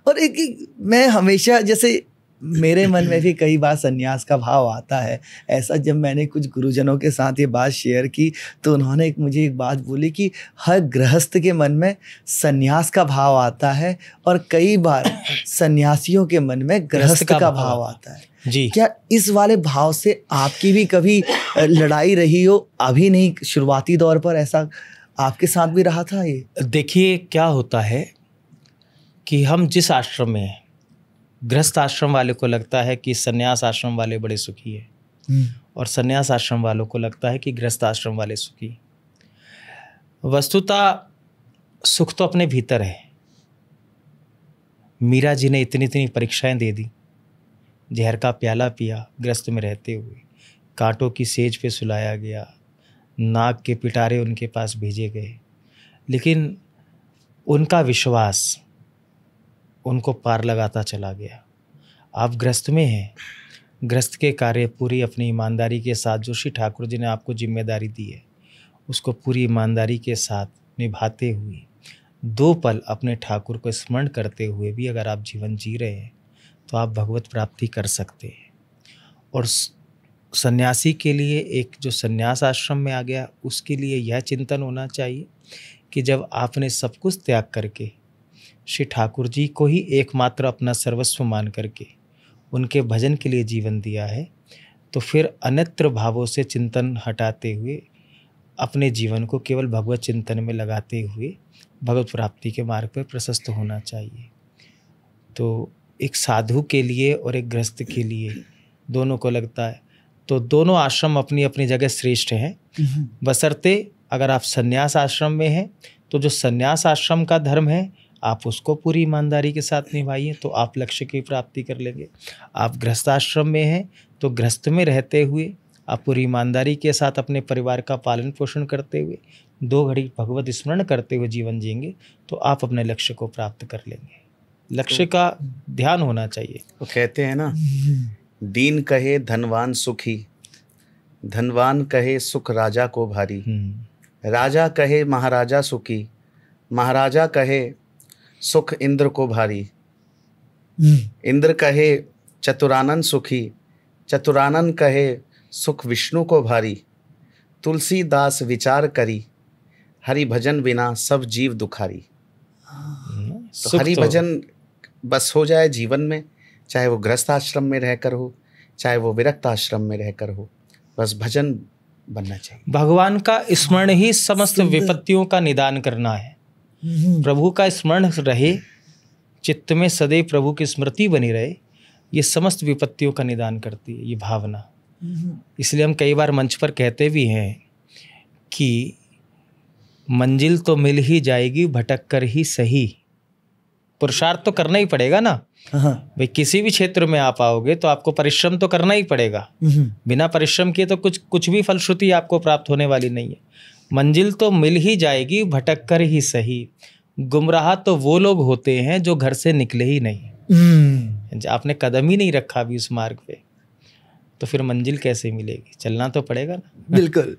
Speaker 3: और एक मैं हमेशा, जैसे मेरे मन में भी कई बार सन्यास का भाव आता है। ऐसा जब मैंने कुछ गुरुजनों के साथ ये बात शेयर की तो उन्होंने मुझे एक बात बोली कि हर गृहस्थ के मन में सन्यास का भाव आता है और कई बार सन्यासियों के मन में गृहस्थ का भाव आता है
Speaker 1: जी।
Speaker 3: क्या इस वाले भाव से आपकी भी कभी लड़ाई रही हो? अभी नहीं, शुरुआती दौर पर ऐसा आपके साथ भी रहा था ये?
Speaker 1: देखिए क्या होता है कि हम जिस आश्रम में हैं, गृहस्थ आश्रम वाले को लगता है कि सन्यास आश्रम वाले बड़े सुखी है और सन्यास आश्रम वालों को लगता है कि गृहस्थ आश्रम वाले सुखी। वस्तुतः सुख तो अपने भीतर है। मीरा जी ने इतनी इतनी परीक्षाएं दे दी, जहर का प्याला पिया गृहस्थ में रहते हुए, कांटों की सेज पे सुलाया गया, नाग के पिटारे उनके पास भेजे गए, लेकिन उनका विश्वास उनको पार लगाता चला गया। आप गृहस्थ में हैं, गृहस्थ के कार्य पूरी अपनी ईमानदारी के साथ, जो श्री ठाकुर जी ने आपको जिम्मेदारी दी है उसको पूरी ईमानदारी के साथ निभाते हुए, दो पल अपने ठाकुर को स्मरण करते हुए भी अगर आप जीवन जी रहे हैं तो आप भगवत प्राप्ति कर सकते हैं। और सन्यासी के लिए, एक जो सन्यास आश्रम में आ गया, उसके लिए यह चिंतन होना चाहिए कि जब आपने सब कुछ त्याग करके श्री ठाकुर जी को ही एकमात्र अपना सर्वस्व मान करके उनके भजन के लिए जीवन दिया है, तो फिर अन्यत्र भावों से चिंतन हटाते हुए अपने जीवन को केवल भगवत चिंतन में लगाते हुए भगवत प्राप्ति के मार्ग पर प्रशस्त होना चाहिए। तो एक साधु के लिए और एक गृहस्थ के लिए दोनों को लगता है, तो दोनों आश्रम अपनी अपनी जगह श्रेष्ठ हैं, बशर्ते अगर आप सन्यास आश्रम में हैं तो जो सन्यास आश्रम का धर्म है आप उसको पूरी ईमानदारी के साथ निभाइए तो आप लक्ष्य की प्राप्ति कर लेंगे। आप गृहस्थ आश्रम में हैं तो गृहस्थ में रहते हुए आप पूरी ईमानदारी के साथ अपने परिवार का पालन पोषण करते हुए 2 घड़ी भगवत स्मरण करते हुए जीवन जिएंगे तो आप अपने लक्ष्य को प्राप्त कर लेंगे। लक्ष्य का ध्यान होना चाहिए।
Speaker 2: वो कहते हैं ना, दीन कहे धनवान सुखी, धनवान कहे सुख राजा को भारी, राजा कहे महाराजा सुखी, महाराजा कहे सुख इंद्र को भारी, इंद्र कहे चतुरानन सुखी, चतुरानन कहे सुख विष्णु को भारी, तुलसीदास विचार करी, हरि भजन बिना सब जीव दुखारी। तो हरि भजन बस हो जाए जीवन में, चाहे वो गृहस्थ आश्रम में रहकर हो, चाहे वो विरक्त आश्रम में रहकर हो, बस भजन बनना चाहिए।
Speaker 1: भगवान का स्मरण ही समस्त विपत्तियों का निदान करना है। प्रभु का स्मरण रहे, चित्त में सदैव प्रभु की स्मृति बनी रहे, ये समस्त विपत्तियों का निदान करती है ये भावना। इसलिए हम कई बार मंच पर कहते भी हैं कि मंजिल तो मिल ही जाएगी भटक कर ही सही। पुरुषार्थ तो करना ही पड़ेगा ना भाई, किसी भी क्षेत्र में आप आओगे तो आपको परिश्रम तो करना ही पड़ेगा। बिना परिश्रम किए तो कुछ भी फलश्रुति आपको प्राप्त होने वाली नहीं है। मंजिल तो मिल ही जाएगी भटक कर ही सही, गुमराह तो वो लोग होते हैं जो घर से निकले ही नहीं, आपने कदम ही नहीं रखा अभी उस मार्ग पे। तो फिर मंजिल कैसे मिलेगी? चलना तो पड़ेगा ना।
Speaker 3: बिल्कुल।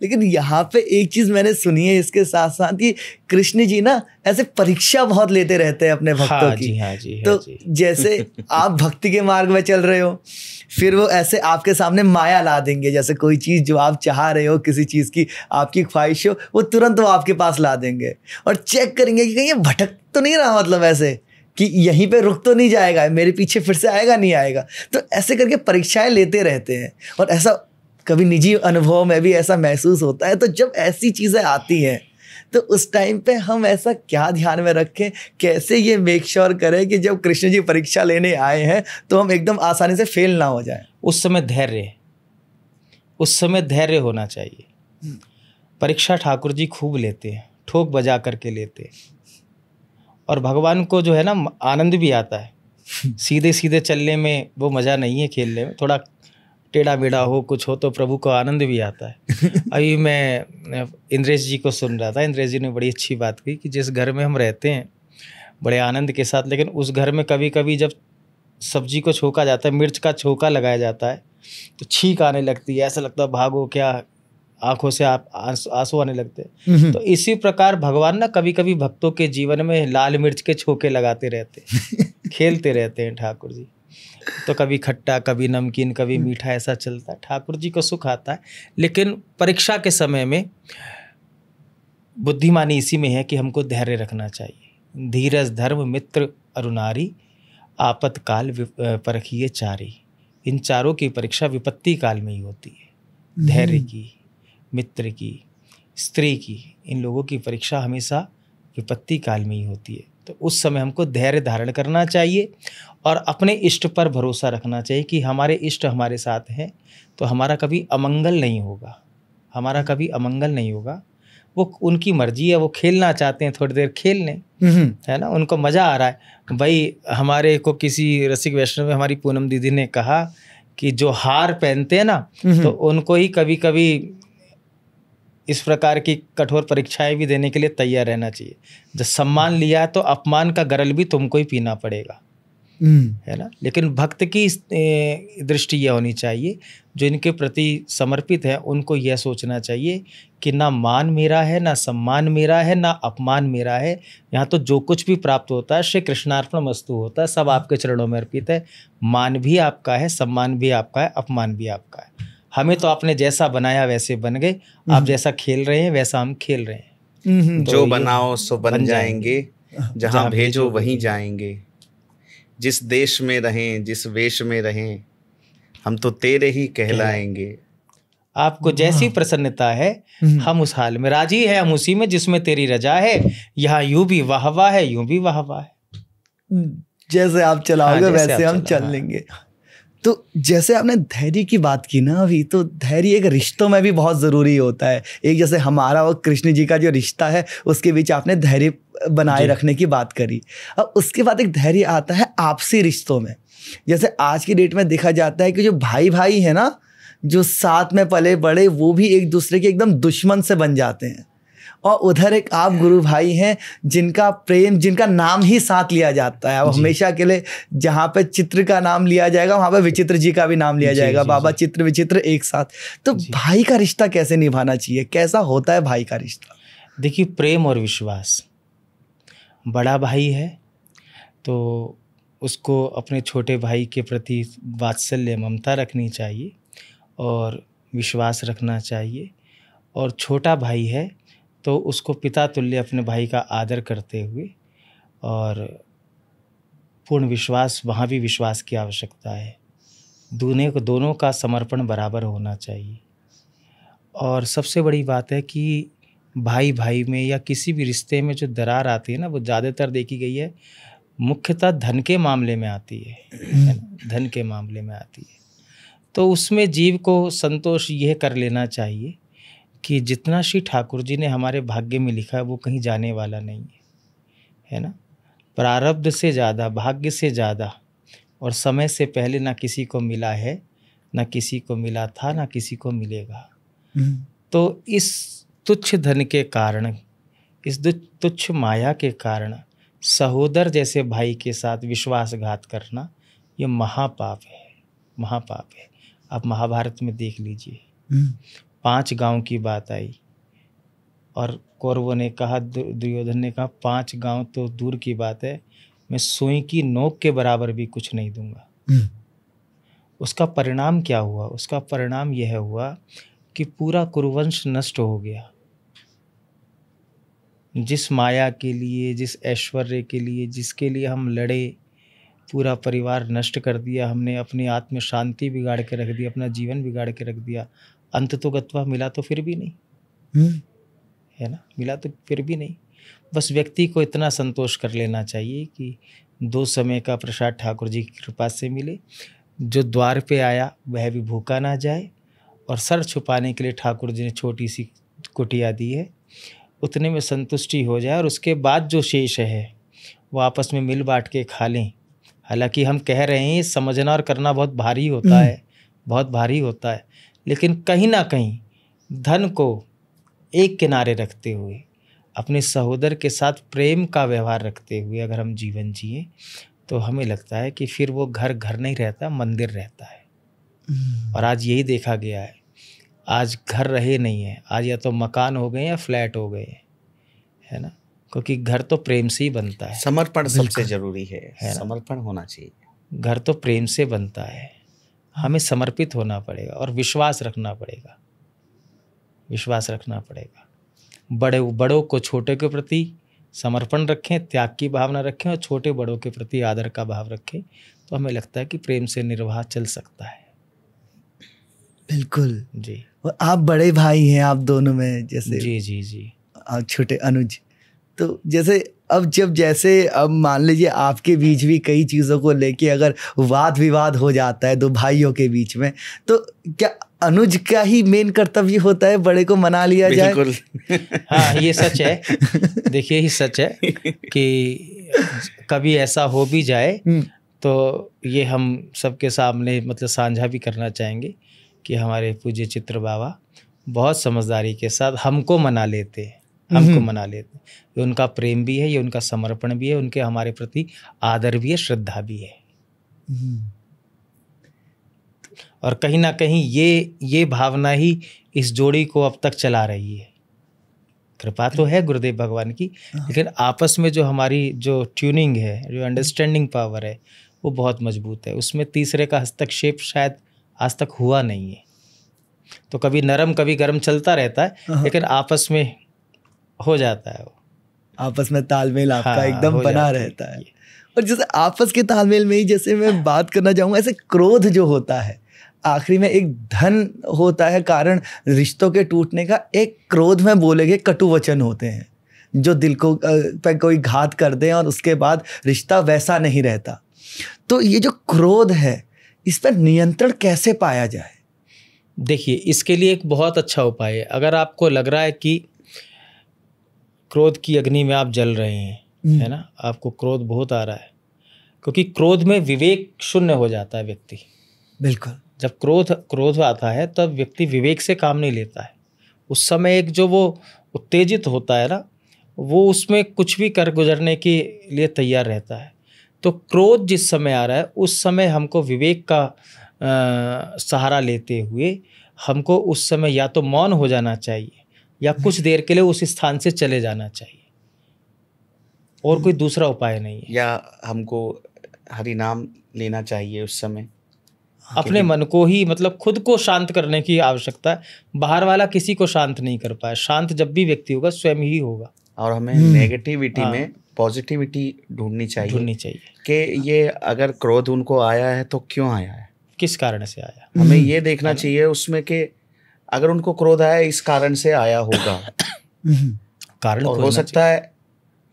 Speaker 3: लेकिन यहाँ पे एक चीज मैंने सुनी है इसके साथ साथ कि कृष्ण जी ना ऐसे परीक्षा बहुत लेते रहते हैं अपने भक्तों
Speaker 1: हाँ
Speaker 3: की।
Speaker 1: जी, हाँ जी,
Speaker 3: तो
Speaker 1: हाँ जी।
Speaker 3: जैसे आप भक्ति के मार्ग में चल रहे हो, फिर वो ऐसे आपके सामने माया ला देंगे, जैसे कोई चीज जो आप चाह रहे हो, किसी चीज की आपकी ख्वाहिश हो, वो तुरंत वो आपके पास ला देंगे और चेक करेंगे कि कहीं ये भटक तो नहीं रहा, मतलब ऐसे कि यहीं पे रुक तो नहीं जाएगा, मेरे पीछे फिर से आएगा नहीं आएगा। तो ऐसे करके परीक्षाएं लेते रहते हैं और ऐसा कभी निजी अनुभव में भी ऐसा महसूस होता है। तो जब ऐसी चीज़ें आती हैं तो उस टाइम पे हम ऐसा क्या ध्यान में रखें, कैसे ये मेक श्योर करें कि जब कृष्ण जी परीक्षा लेने आए हैं तो हम एकदम आसानी से फेल ना हो जाए?
Speaker 1: उस समय धैर्य होना चाहिए। परीक्षा ठाकुर जी खूब लेते हैं, ठोक बजा करके लेते हैं, और भगवान को जो है ना आनंद भी आता है। सीधे सीधे चलने में वो मज़ा नहीं है, खेलने में थोड़ा टेढ़ा मेढ़ा हो, कुछ हो तो प्रभु को आनंद भी आता है। अभी मैं इंद्रेश जी को सुन रहा था, इंद्रेश जी ने बड़ी अच्छी बात की कि जिस घर में हम रहते हैं बड़े आनंद के साथ, लेकिन उस घर में कभी कभी जब सब्जी को छोका जाता है, मिर्च का छोका लगाया जाता है, तो छींक आने लगती है, ऐसा लगता है भागो क्या, आंखों से आप आंसू आने लगते हैं। तो इसी प्रकार भगवान ना कभी कभी भक्तों के जीवन में लाल मिर्च के छोके लगाते रहते हैं, खेलते रहते हैं ठाकुर जी। तो कभी खट्टा, कभी नमकीन, कभी मीठा, ऐसा चलता है। ठाकुर जी को सुख आता है, लेकिन परीक्षा के समय में बुद्धिमानी इसी में है कि हमको धैर्य रखना चाहिए। धीरज धर्म मित्र अरुनारी, आपत्काल परखिए चारी। इन चारों की परीक्षा विपत्ति काल में ही होती है। धैर्य की, मित्र की, स्त्री की, इन लोगों की परीक्षा हमेशा विपत्ति काल में ही होती है। तो उस समय हमको धैर्य धारण करना चाहिए और अपने इष्ट पर भरोसा रखना चाहिए कि हमारे इष्ट हमारे साथ हैं तो हमारा कभी अमंगल नहीं होगा, हमारा कभी अमंगल नहीं होगा। वो उनकी मर्जी है, वो खेलना चाहते हैं, थोड़ी देर खेल लें, है ना, उनको मज़ा आ रहा है। भाई हमारे को किसी रसिक वैष्णव में हमारी पूनम दीदी ने कहा कि जो हार पहनते हैं ना, तो उनको ही कभी कभी इस प्रकार की कठोर परीक्षाएं भी देने के लिए तैयार रहना चाहिए। जब सम्मान लिया तो अपमान का गरल भी तुमको ही पीना पड़ेगा, है ना। लेकिन भक्त की दृष्टि यह होनी चाहिए, जो इनके प्रति समर्पित है उनको यह सोचना चाहिए कि ना मान मेरा है, ना सम्मान मेरा है, ना अपमान मेरा है। यहाँ तो जो कुछ भी प्राप्त होता है श्री कृष्णार्पण मस्तु होता है, सब आपके चरणों में अर्पित है। मान भी आपका है, सम्मान भी आपका है, अपमान भी आपका है। हमें तो आपने जैसा बनाया वैसे बन गए, आप जैसा खेल रहे हैं वैसा हम खेल रहे हैं।
Speaker 2: जो बनाओ सो बन जाएंगे, जहाँ भेजो वहीं जाएंगे। जिस देश में रहें, जिस वेश में रहें, हम तो तेरे ही कहलाएंगे।
Speaker 1: आपको जैसी प्रसन्नता है हम उस हाल में राजी है, हम उसी में जिसमें तेरी रजा है। यहाँ यूं भी वाहवा है, यूं भी वाहवा है।
Speaker 3: जैसे आप चलाओगे
Speaker 1: हाँ,
Speaker 3: वैसे हम चल लेंगे। तो जैसे आपने धैर्य की बात की ना अभी, तो धैर्य एक रिश्तों में भी बहुत ज़रूरी होता है। एक जैसे हमारा और कृष्ण जी का जो रिश्ता है उसके बीच आपने धैर्य बनाए रखने की बात करी। अब उसके बाद एक धैर्य आता है आपसी रिश्तों में। जैसे आज की डेट में देखा जाता है कि जो भाई भाई है ना, जो साथ में पले बड़े, वो भी एक दूसरे के एकदम दुश्मन से बन जाते हैं। और उधर एक आप गुरु भाई हैं जिनका प्रेम, जिनका नाम ही साथ लिया जाता है। अब हमेशा के लिए जहाँ पे चित्र का नाम लिया जाएगा वहाँ पे विचित्र जी का भी नाम लिया जाएगा। बाबा चित्र विचित्र एक साथ। तो भाई का रिश्ता कैसे निभाना चाहिए, कैसा होता है भाई का रिश्ता?
Speaker 1: देखिए, प्रेम और विश्वास। बड़ा भाई है तो उसको अपने छोटे भाई के प्रति वात्सल्य ममता रखनी चाहिए और विश्वास रखना चाहिए। और छोटा भाई है तो उसको पिता तुल्य अपने भाई का आदर करते हुए और पूर्ण विश्वास, वहाँ भी विश्वास की आवश्यकता है। दोनों का समर्पण बराबर होना चाहिए। और सबसे बड़ी बात है कि भाई भाई में या किसी भी रिश्ते में जो दरार आती है ना, वो ज़्यादातर देखी गई है मुख्यतः धन के मामले में आती है, धन के मामले में आती है। तो उसमें जीव को संतोष यह कर लेना चाहिए कि जितना श्री ठाकुर जी ने हमारे भाग्य में लिखा है वो कहीं जाने वाला नहीं है ना। प्रारब्ध से ज़्यादा, भाग्य से ज़्यादा और समय से पहले ना किसी को मिला है, ना किसी को मिला था, ना किसी को मिलेगा। तो इस तुच्छ धन के कारण, इस तुच्छ माया के कारण सहोदर जैसे भाई के साथ विश्वासघात करना ये महापाप है, महापाप है। आप महाभारत में देख लीजिए, 5 गांव की बात आई और कौरवों ने कहा, दुर्योधन ने कहा 5 गांव तो दूर की बात है, मैं सुई की नोक के बराबर भी कुछ नहीं दूंगा। उसका परिणाम क्या हुआ? उसका परिणाम यह हुआ कि पूरा कुरुवंश नष्ट हो गया। जिस माया के लिए, जिस ऐश्वर्य के लिए, जिसके लिए हम लड़े, पूरा परिवार नष्ट कर दिया हमने, अपनी आत्म शांति बिगाड़ के रख दी, अपना जीवन बिगाड़ के रख दिया। अंत तो गत्वा, मिला तो फिर भी नहीं, है ना, मिला तो फिर भी नहीं। बस व्यक्ति को इतना संतोष कर लेना चाहिए कि 2 समय का प्रसाद ठाकुर जी की कृपा से मिले, जो द्वार पे आया वह भी भूखा ना जाए, और सर छुपाने के लिए ठाकुर जी ने छोटी सी कुटिया दी है, उतने में संतुष्टि हो जाए, और उसके बाद जो शेष है वो आपस में मिल बांट के खा लें। हालांकि हम कह रहे हैं समझना और करना बहुत भारी होता है, बहुत भारी होता है, लेकिन कहीं ना कहीं धन को एक किनारे रखते हुए, अपने सहोदर के साथ प्रेम का व्यवहार रखते हुए अगर हम जीवन जिए, तो हमें लगता है कि फिर वो घर घर नहीं रहता, मंदिर रहता है। और आज यही देखा गया है, आज घर रहे नहीं है, आज या तो मकान हो गए या फ्लैट हो गए, है ना, क्योंकि घर तो प्रेम से ही बनता है।
Speaker 2: समर्पण सबसे जरूरी है समर्पण होना चाहिए।
Speaker 1: घर तो प्रेम से बनता है, हमें समर्पित होना पड़ेगा और विश्वास रखना पड़ेगा, विश्वास रखना पड़ेगा। बड़ों को छोटे के प्रति समर्पण रखें, त्याग की भावना रखें, और छोटे बड़ों के प्रति आदर का भाव रखें, तो हमें लगता है कि प्रेम से निर्वाह चल सकता है।
Speaker 3: बिल्कुल
Speaker 1: जी।
Speaker 3: और आप बड़े भाई हैं, आप दोनों में, जैसे
Speaker 1: जी जी जी,
Speaker 3: छोटे अनुज, तो जैसे अब मान लीजिए आपके बीच भी कई चीज़ों को लेके अगर वाद विवाद हो जाता है 2 भाइयों के बीच में, तो क्या अनुज का ही मेन कर्तव्य होता है बड़े को मना लिया जाए?
Speaker 2: बिल्कुल।
Speaker 1: हाँ, ये सच है। देखिए, ये सच है कि कभी ऐसा हो भी जाए तो ये हम सबके सामने मतलब साझा भी करना चाहेंगे कि हमारे पूज्य चित्र बाबा बहुत समझदारी के साथ हमको मना लेते हैं, हमको मना लेते हैं। ये उनका प्रेम भी है, ये उनका समर्पण भी है, उनके हमारे प्रति आदर भी है, श्रद्धा भी है। और कहीं ना कहीं ये भावना ही इस जोड़ी को अब तक चला रही है। कृपा तो है गुरुदेव भगवान की, लेकिन आपस में जो हमारी जो ट्यूनिंग है, जो अंडरस्टैंडिंग पावर है, वो बहुत मजबूत है। उसमें तीसरे का हस्तक्षेप शायद आज तक हुआ नहीं है। तो कभी नरम कभी गर्म चलता रहता है, लेकिन आपस में हो जाता है, वो
Speaker 3: आपस में तालमेल आपका एकदम बना रहता है।
Speaker 1: ये।
Speaker 3: और जैसे आपस के तालमेल में ही जैसे मैं बात करना चाहूँगा, ऐसे क्रोध जो होता है आखिरी में एक धन होता है कारण रिश्तों के टूटने का, एक क्रोध में बोले गए कटु वचन होते हैं जो दिल को पे कोई घात कर दें और उसके बाद रिश्ता वैसा नहीं रहता। तो ये जो क्रोध है, इस पर नियंत्रण कैसे पाया जाए?
Speaker 1: देखिए, इसके लिए एक बहुत अच्छा उपाय है। अगर आपको लग रहा है कि क्रोध की अग्नि में आप जल रहे हैं, है ना, आपको क्रोध बहुत आ रहा है, क्योंकि क्रोध में विवेक शून्य हो जाता है व्यक्ति।
Speaker 3: बिल्कुल,
Speaker 1: जब क्रोध आता है तब व्यक्ति विवेक से काम नहीं लेता है। उस समय एक जो वो उत्तेजित होता है ना, वो उसमें कुछ भी कर गुजरने के लिए तैयार रहता है। तो क्रोध जिस समय आ रहा है, उस समय हमको विवेक का सहारा लेते हुए हमको उस समय या तो मौन हो जाना चाहिए या कुछ देर के लिए उस स्थान से चले जाना चाहिए, और कोई दूसरा उपाय नहीं है।
Speaker 2: या हमको हरि नाम लेना चाहिए उस समय।
Speaker 1: अपने मन को ही, मतलब खुद को शांत करने की आवश्यकता है। बाहर वाला किसी को शांत नहीं कर पाए। शांत जब भी व्यक्ति होगा स्वयं ही होगा।
Speaker 2: और हमें नेगेटिविटी में पॉजिटिविटी ढूंढनी चाहिए कि ये अगर क्रोध उनको आया है तो क्यों आया है,
Speaker 1: किस कारण से आया।
Speaker 2: हमें ये देखना चाहिए उसमें कि अगर उनको क्रोध आया इस कारण से आया होगा।
Speaker 1: कारण
Speaker 2: और हो सकता है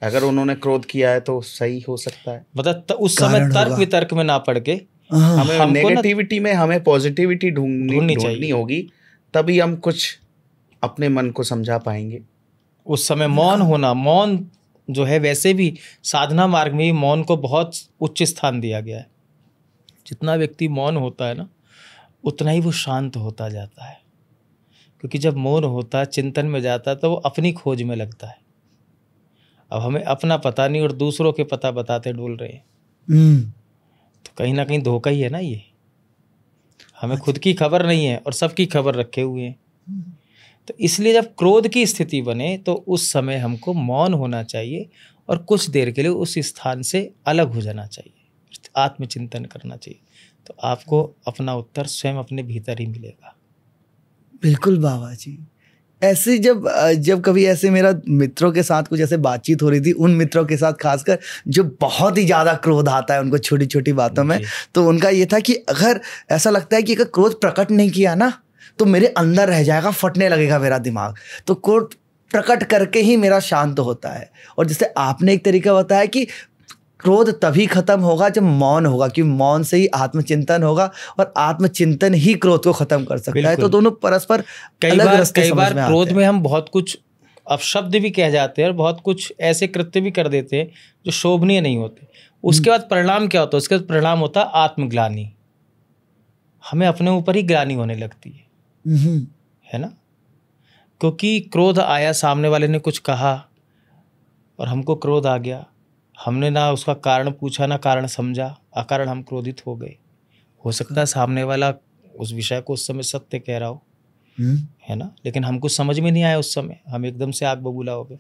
Speaker 2: अगर उन्होंने क्रोध किया है तो सही हो सकता है।
Speaker 1: मतलब उस समय तर्क वितर्क में ना पड़ के
Speaker 2: हमें नेगेटिविटी में हमें पॉजिटिविटी ढूंढनी होगी, तभी हम कुछ अपने मन को समझा पाएंगे।
Speaker 1: उस समय मौन होना, मौन जो है वैसे भी साधना मार्ग में मौन को बहुत उच्च स्थान दिया गया है। जितना व्यक्ति मौन होता है ना, उतना ही वो शांत होता जाता है, क्योंकि जब मौन होता है, चिंतन में जाता है, तो वो अपनी खोज में लगता है। अब हमें अपना पता नहीं और दूसरों के पता बताते डोल रहे हैं, तो कहीं ना कहीं धोखा ही है ना ये। हमें खुद की खबर नहीं है और सबकी खबर रखे हुए हैं। तो इसलिए जब क्रोध की स्थिति बने तो उस समय हमको मौन होना चाहिए और कुछ देर के लिए उस स्थान से अलग हो जाना चाहिए, आत्मचिंतन करना चाहिए। तो आपको अपना उत्तर स्वयं अपने भीतर ही मिलेगा।
Speaker 3: बिल्कुल बाबा जी। ऐसे जब कभी ऐसे मेरा मित्रों के साथ कुछ ऐसे बातचीत हो रही थी, उन मित्रों के साथ खासकर जो बहुत ही ज़्यादा क्रोध आता है उनको छोटी छोटी बातों में, तो उनका ये था कि अगर ऐसा लगता है कि अगर क्रोध प्रकट नहीं किया ना तो मेरे अंदर रह जाएगा, फटने लगेगा मेरा दिमाग, तो क्रोध प्रकट करके ही मेरा शांत होता है। और जैसे आपने एक तरीका बताया कि क्रोध तभी खत्म होगा जब मौन होगा, क्योंकि मौन से ही आत्मचिंतन होगा और आत्मचिंतन ही क्रोध को खत्म कर सकता है। तो दोनों परस्पर
Speaker 1: कई बार क्रोध में हम बहुत कुछ अपशब्द भी कह जाते हैं और बहुत कुछ ऐसे कृत्य भी कर देते हैं जो शोभनीय नहीं होते। उसके बाद परिणाम क्या होता है? उसके बाद परिणाम होता है आत्मग्लानि। हमें अपने ऊपर ही ग्लानि होने लगती है ना, क्योंकि क्रोध आया, सामने वाले ने कुछ कहा और हमको क्रोध आ गया, हमने ना उसका कारण पूछा ना कारण समझा, अकारण हम क्रोधित हो गए। हो सकता है सामने वाला उस विषय को उस समय सत्य कह रहा हो, है ना, लेकिन हमको समझ में नहीं आया उस समय, हम एकदम से आग बबूला हो गए।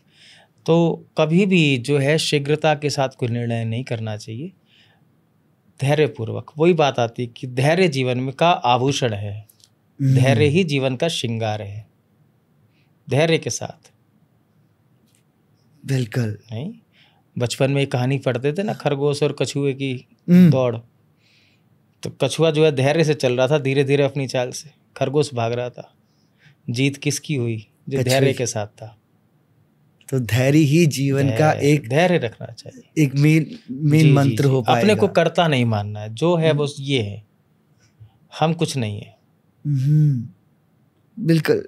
Speaker 1: तो कभी भी जो है शीघ्रता के साथ कोई निर्णय नहीं करना चाहिए, धैर्यपूर्वक। वही बात आती है कि धैर्य जीवन में का आभूषण है, धैर्य ही जीवन का श्रृंगार है। धैर्य के साथ
Speaker 3: बिल्कुल
Speaker 1: नहीं। बचपन में एक कहानी पढ़ते थे ना, खरगोश और कछुए की दौड़। तो कछुआ जो है धैर्य से चल रहा था, धीरे धीरे अपनी चाल से। खरगोश भाग रहा था। जीत किसकी हुई? जो धैर्य के साथ था।
Speaker 3: तो धैर्य ही जीवन का एक,
Speaker 1: धैर्य रखना चाहिए,
Speaker 3: एक मेन मंत्र हो पाएगा।
Speaker 1: अपने को कर्ता नहीं मानना है, जो है बस ये है, हम कुछ नहीं है।
Speaker 3: बिल्कुल।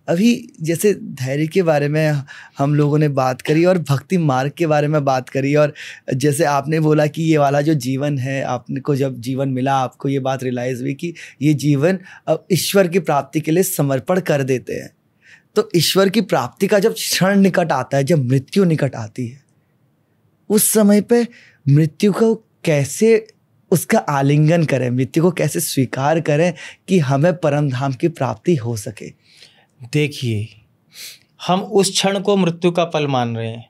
Speaker 3: अभी जैसे धैर्य के बारे में हम लोगों ने बात करी और भक्ति मार्ग के बारे में बात करी, और जैसे आपने बोला कि ये वाला जो जीवन है, आपने को जब जीवन मिला आपको ये बात रियलाइज़ हुई कि ये जीवन अब ईश्वर की प्राप्ति के लिए समर्पण कर देते हैं। तो ईश्वर की प्राप्ति का जब क्षण निकट आता है, जब मृत्यु निकट आती है, उस समय पे मृत्यु को कैसे उसका आलिंगन करें, मृत्यु को कैसे स्वीकार करें कि हमें परम धाम की प्राप्ति हो सके?
Speaker 1: देखिए, हम उस क्षण को मृत्यु का पल मान रहे हैं।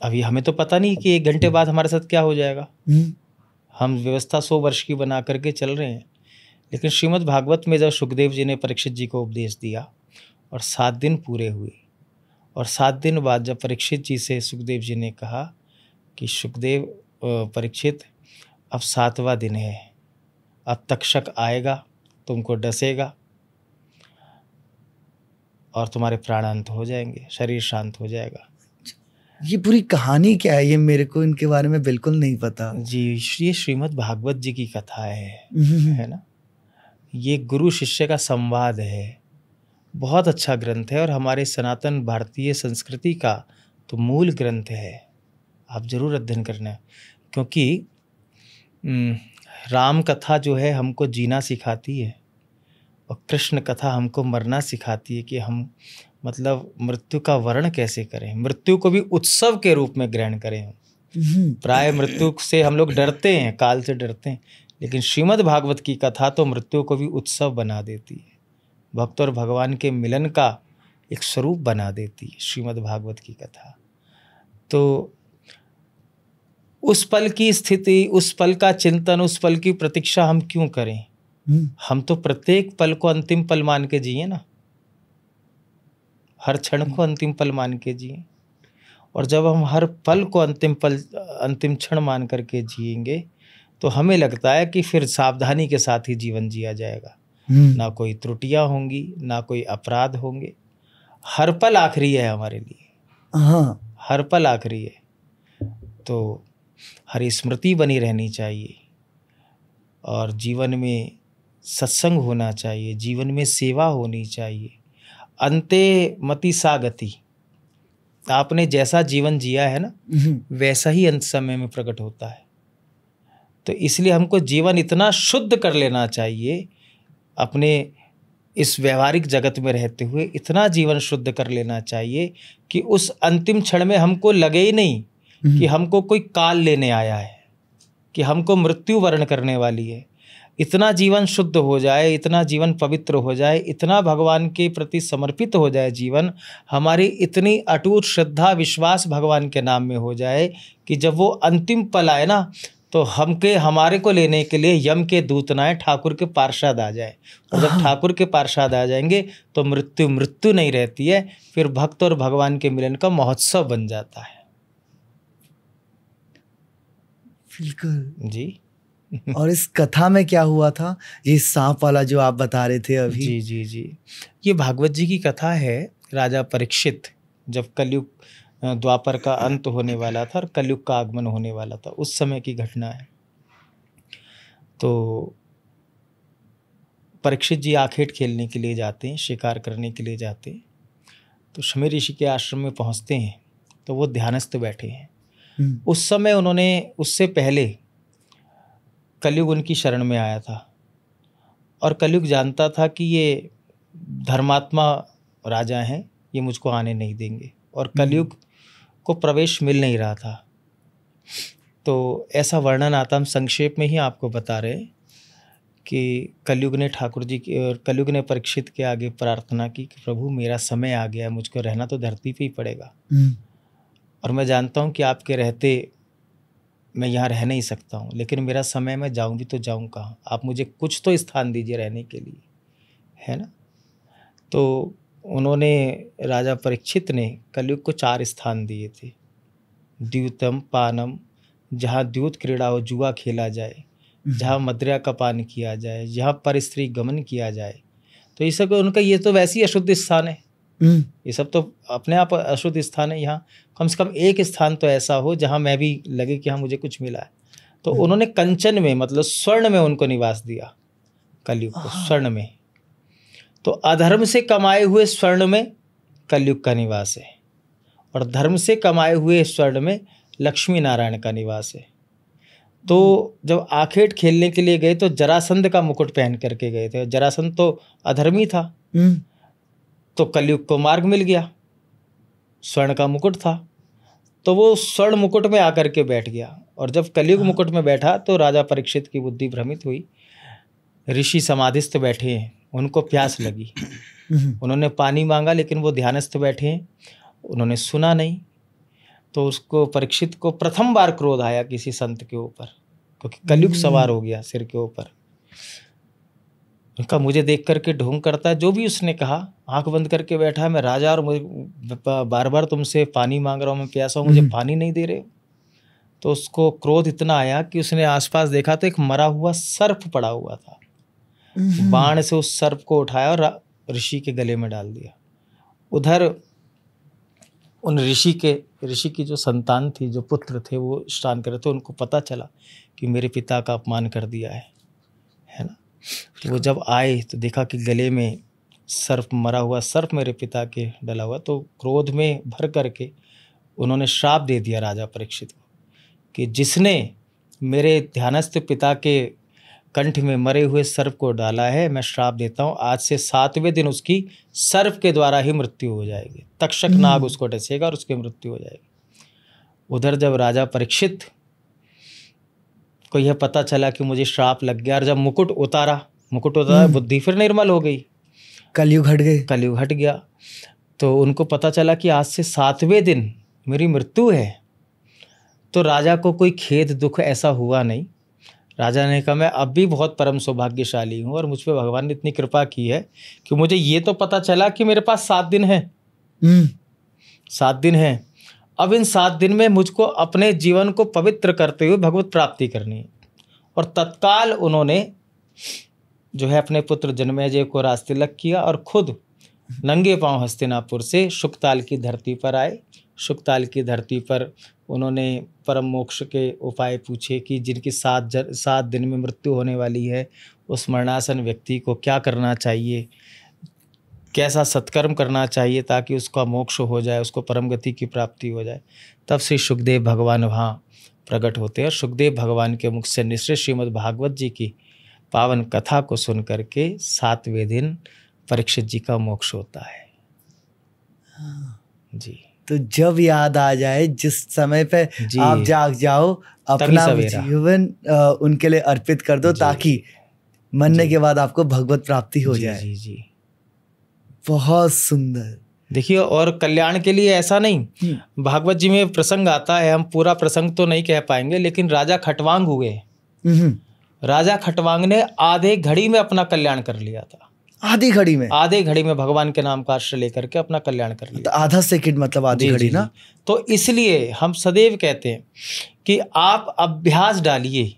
Speaker 1: अभी हमें तो पता नहीं कि 1 घंटे बाद हमारे साथ क्या हो जाएगा। हम व्यवस्था 100 वर्ष की बना करके चल रहे हैं। लेकिन श्रीमद् भागवत में जब सुखदेव जी ने परीक्षित जी को उपदेश दिया और 7 दिन पूरे हुए, और 7 दिन बाद जब परीक्षित जी से सुखदेव जी ने कहा कि सुखदेव परीक्षित, अब 7वां दिन है, अब तक्षक आएगा, तुमको डसेगा और तुम्हारे प्राणांत हो जाएंगे, शरीर शांत हो जाएगा।
Speaker 3: ये पूरी कहानी क्या है? ये मेरे को इनके बारे में बिल्कुल नहीं पता
Speaker 1: जी। ये श्रीमद् भागवत जी की कथा है ना। ये गुरु शिष्य का संवाद है। बहुत अच्छा ग्रंथ है और हमारे सनातन भारतीय संस्कृति का तो मूल ग्रंथ है। आप जरूर अध्ययन करना, क्योंकि राम कथा जो है हमको जीना सिखाती है और कृष्ण कथा हमको मरना सिखाती है कि हम मतलब मृत्यु का वर्ण कैसे करें, मृत्यु को भी उत्सव के रूप में ग्रहण करें। प्राय मृत्यु से हम लोग डरते हैं, काल से डरते हैं, लेकिन श्रीमद् भागवत की कथा तो मृत्यु को भी उत्सव बना देती है, भक्त और भगवान के मिलन का एक स्वरूप बना देती है श्रीमद् भागवत की कथा। तो उस पल की स्थिति, उस पल का चिंतन, उस पल की प्रतीक्षा हम क्यों करें? हम तो प्रत्येक पल को अंतिम पल मान के जिए ना, हर क्षण को अंतिम पल मान के जिए। और जब हम हर पल को अंतिम क्षण मान करके जिएंगे तो हमें लगता है कि फिर सावधानी के साथ ही जीवन जिया जाएगा। ना कोई त्रुटियां होंगी, ना कोई अपराध होंगे। हर पल आखिरी है हमारे लिए।
Speaker 3: हाँ,
Speaker 1: हर पल आखिरी है। तो हर स्मृति बनी रहनी चाहिए और जीवन में सत्संग होना चाहिए, जीवन में सेवा होनी चाहिए। अंते मति सा गति। आपने जैसा जीवन जिया है ना, वैसा ही अंत समय में प्रकट होता है। तो इसलिए हमको जीवन इतना शुद्ध कर लेना चाहिए, अपने इस व्यवहारिक जगत में रहते हुए इतना जीवन शुद्ध कर लेना चाहिए कि उस अंतिम क्षण में हमको लगे ही नहीं कि हमको कोई काल लेने आया है, कि हमको मृत्यु वर्ण करने वाली है। इतना जीवन शुद्ध हो जाए, इतना जीवन पवित्र हो जाए, इतना भगवान के प्रति समर्पित हो जाए जीवन, हमारी इतनी अटूट श्रद्धा विश्वास भगवान के नाम में हो जाए कि जब वो अंतिम पल आए ना, तो हमारे को लेने के लिए यम के दूत ना आए, ठाकुर के पार्षद आ जाए। और जब ठाकुर के पार्षद आ जाएंगे तो मृत्यु नहीं रहती है, फिर भक्त और भगवान के मिलन का महोत्सव बन जाता है।
Speaker 3: बिल्कुल
Speaker 1: जी।
Speaker 3: और इस कथा में क्या हुआ था, ये सांप वाला जो आप बता रहे थे अभी?
Speaker 1: जी जी जी, ये भागवत जी की कथा है। राजा परीक्षित, जब कलयुग द्वापर का अंत होने वाला था और कलयुग का आगमन होने वाला था, उस समय की घटना है। तो परीक्षित जी आखेट खेलने के लिए जाते हैं, शिकार करने के लिए जाते हैं। तो शमी ऋषि के आश्रम में पहुंचते हैं तो वो ध्यानस्थ बैठे हैं। उस समय उन्होंने, उससे पहले कलयुग उनकी शरण में आया था और कलयुग जानता था कि ये धर्मात्मा राजा हैं, ये मुझको आने नहीं देंगे, और कलयुग को प्रवेश मिल नहीं रहा था। तो ऐसा वर्णन आता, हम संक्षेप में ही आपको बता रहे हैं कि कलयुग ने ठाकुर जी की और कलयुग ने परीक्षित के आगे प्रार्थना की कि प्रभु मेरा समय आ गया, मुझको रहना तो धरती पे ही पड़ेगा, और मैं जानता हूँ कि आपके रहते मैं यहाँ रह नहीं सकता हूँ, लेकिन मेरा समय, मैं जाऊँ भी तो जाऊँ कहाँ, आप मुझे कुछ तो स्थान दीजिए रहने के लिए, है ना। तो उन्होंने, राजा परीक्षित ने कलयुग को 4 स्थान दिए थे। द्यूतम पानम, जहाँ द्यूत क्रीड़ा हो, जुआ खेला जाए, जहाँ मदिरा का पान किया जाए, जहाँ पर स्त्री गमन किया जाए। तो ये सब उनका, ये तो वैसे ही अशुद्ध स्थान है, ये सब तो अपने आप अशुद्ध स्थान है। यहाँ कम से कम एक स्थान तो ऐसा हो जहाँ मैं भी लगे कि हाँ मुझे कुछ मिला है। तो उन्होंने कंचन में, मतलब स्वर्ण में उनको निवास दिया, कलयुग को स्वर्ण में। तो अधर्म से कमाए हुए स्वर्ण में कलयुग का निवास है, और धर्म से कमाए हुए स्वर्ण में लक्ष्मी नारायण का निवास है। तो जब आखेट खेलने के लिए गए तो जरासंध का मुकुट पहन करके गए थे। जरासंध तो अधर्मी था, तो कलयुग को मार्ग मिल गया, स्वर्ण का मुकुट था, तो वो स्वर्ण मुकुट में आकर के बैठ गया। और जब कलयुग मुकुट में बैठा तो राजा परीक्षित की बुद्धि भ्रमित हुई। ऋषि समाधिस्थ बैठे हैं, उनको प्यास लगी, उन्होंने पानी मांगा, लेकिन वो ध्यानस्थ बैठे हैं, उन्होंने सुना नहीं। तो उसको, परीक्षित को प्रथम बार क्रोध आया किसी संत के ऊपर, क्योंकि कलयुग सवार हो गया सिर के ऊपर। उनका मुझे देख करके ढोंग करता है, जो भी उसने कहा, आंख बंद करके बैठा है, मैं राजा और मुझे बार बार तुमसे पानी मांग रहा हूँ, मैं प्यासा हूँ, मुझे पानी नहीं दे रहे। तो उसको क्रोध इतना आया कि उसने आसपास देखा तो एक मरा हुआ सर्प पड़ा हुआ था। बाण से उस सर्प को उठाया और ऋषि के गले में डाल दिया। उधर उन ऋषि की जो संतान थी, जो पुत्र थे, वो स्नान कर रहे थे, उनको पता चला कि मेरे पिता का अपमान कर दिया है ना। तो वो जब आए तो देखा कि गले में सर्प, मरा हुआ सर्प मेरे पिता के डला हुआ। तो क्रोध में भर करके उन्होंने श्राप दे दिया राजा परीक्षित को कि जिसने मेरे ध्यानस्थ पिता के कंठ में मरे हुए सर्प को डाला है, मैं श्राप देता हूँ, आज से 7वें दिन उसकी सर्प के द्वारा ही मृत्यु हो जाएगी। तक्षक नाग उसको डसेगा और उसकी मृत्यु हो जाएगी। उधर जब राजा परीक्षित को यह पता चला कि मुझे श्राप लग गया, और जब मुकुट उतारा, बुद्धि फिर निर्मल हो गई, कलयुग हट गया। तो उनको पता चला कि आज से 7वें दिन मेरी मृत्यु है। तो राजा को कोई खेद दुख ऐसा हुआ नहीं। राजा ने कहा, मैं अब भी बहुत परम सौभाग्यशाली हूँ और मुझ पर भगवान ने इतनी कृपा की है कि मुझे ये तो पता चला कि मेरे पास 7 दिन है। 7 दिन है। अब इन 7 दिन में मुझको अपने जीवन को पवित्र करते हुए भगवत प्राप्ति करनी है। और तत्काल उन्होंने जो है अपने पुत्र जन्मेजय को राजतिलक किया और खुद नंगे पांव हस्तिनापुर से शुकताल की धरती पर आए। शुकताल की धरती पर उन्होंने परम मोक्ष के उपाय पूछे कि जिनकी 7 दिन में मृत्यु होने वाली है, उस मरणासन व्यक्ति को क्या करना चाहिए, कैसा सत्कर्म करना चाहिए ताकि उसका मोक्ष हो जाए, उसको परम गति की प्राप्ति हो जाए। तब से सुखदेव भगवान वहाँ प्रकट होते हैं और सुखदेव भगवान के मुख से निश्चित श्रीमद् भागवत जी की पावन कथा को सुन करके 7वें दिन परीक्षित जी का मोक्ष होता है। जी।
Speaker 3: तो जब याद आ जाए जिस समय पे आप जाग जाओ, अपना जीवन उनके लिए अर्पित कर दो, ताकि मरने के बाद आपको भगवत प्राप्ति हो जाए।
Speaker 1: जी जी।
Speaker 3: बहुत सुंदर।
Speaker 1: देखिए, और कल्याण के लिए ऐसा नहीं, भागवत जी में प्रसंग आता है, हम पूरा प्रसंग तो नहीं कह पाएंगे, लेकिन राजा खटवांग हुए। राजा खटवांग ने आधे घड़ी में अपना कल्याण कर लिया था। आधे घड़ी में भगवान के नाम का आश्रय लेकर के अपना कल्याण कर लिया।
Speaker 3: तो आधा सेकंड मतलब आधी घड़ी ना।
Speaker 1: तो इसलिए हम सदैव कहते हैं कि आप अभ्यास डालिए,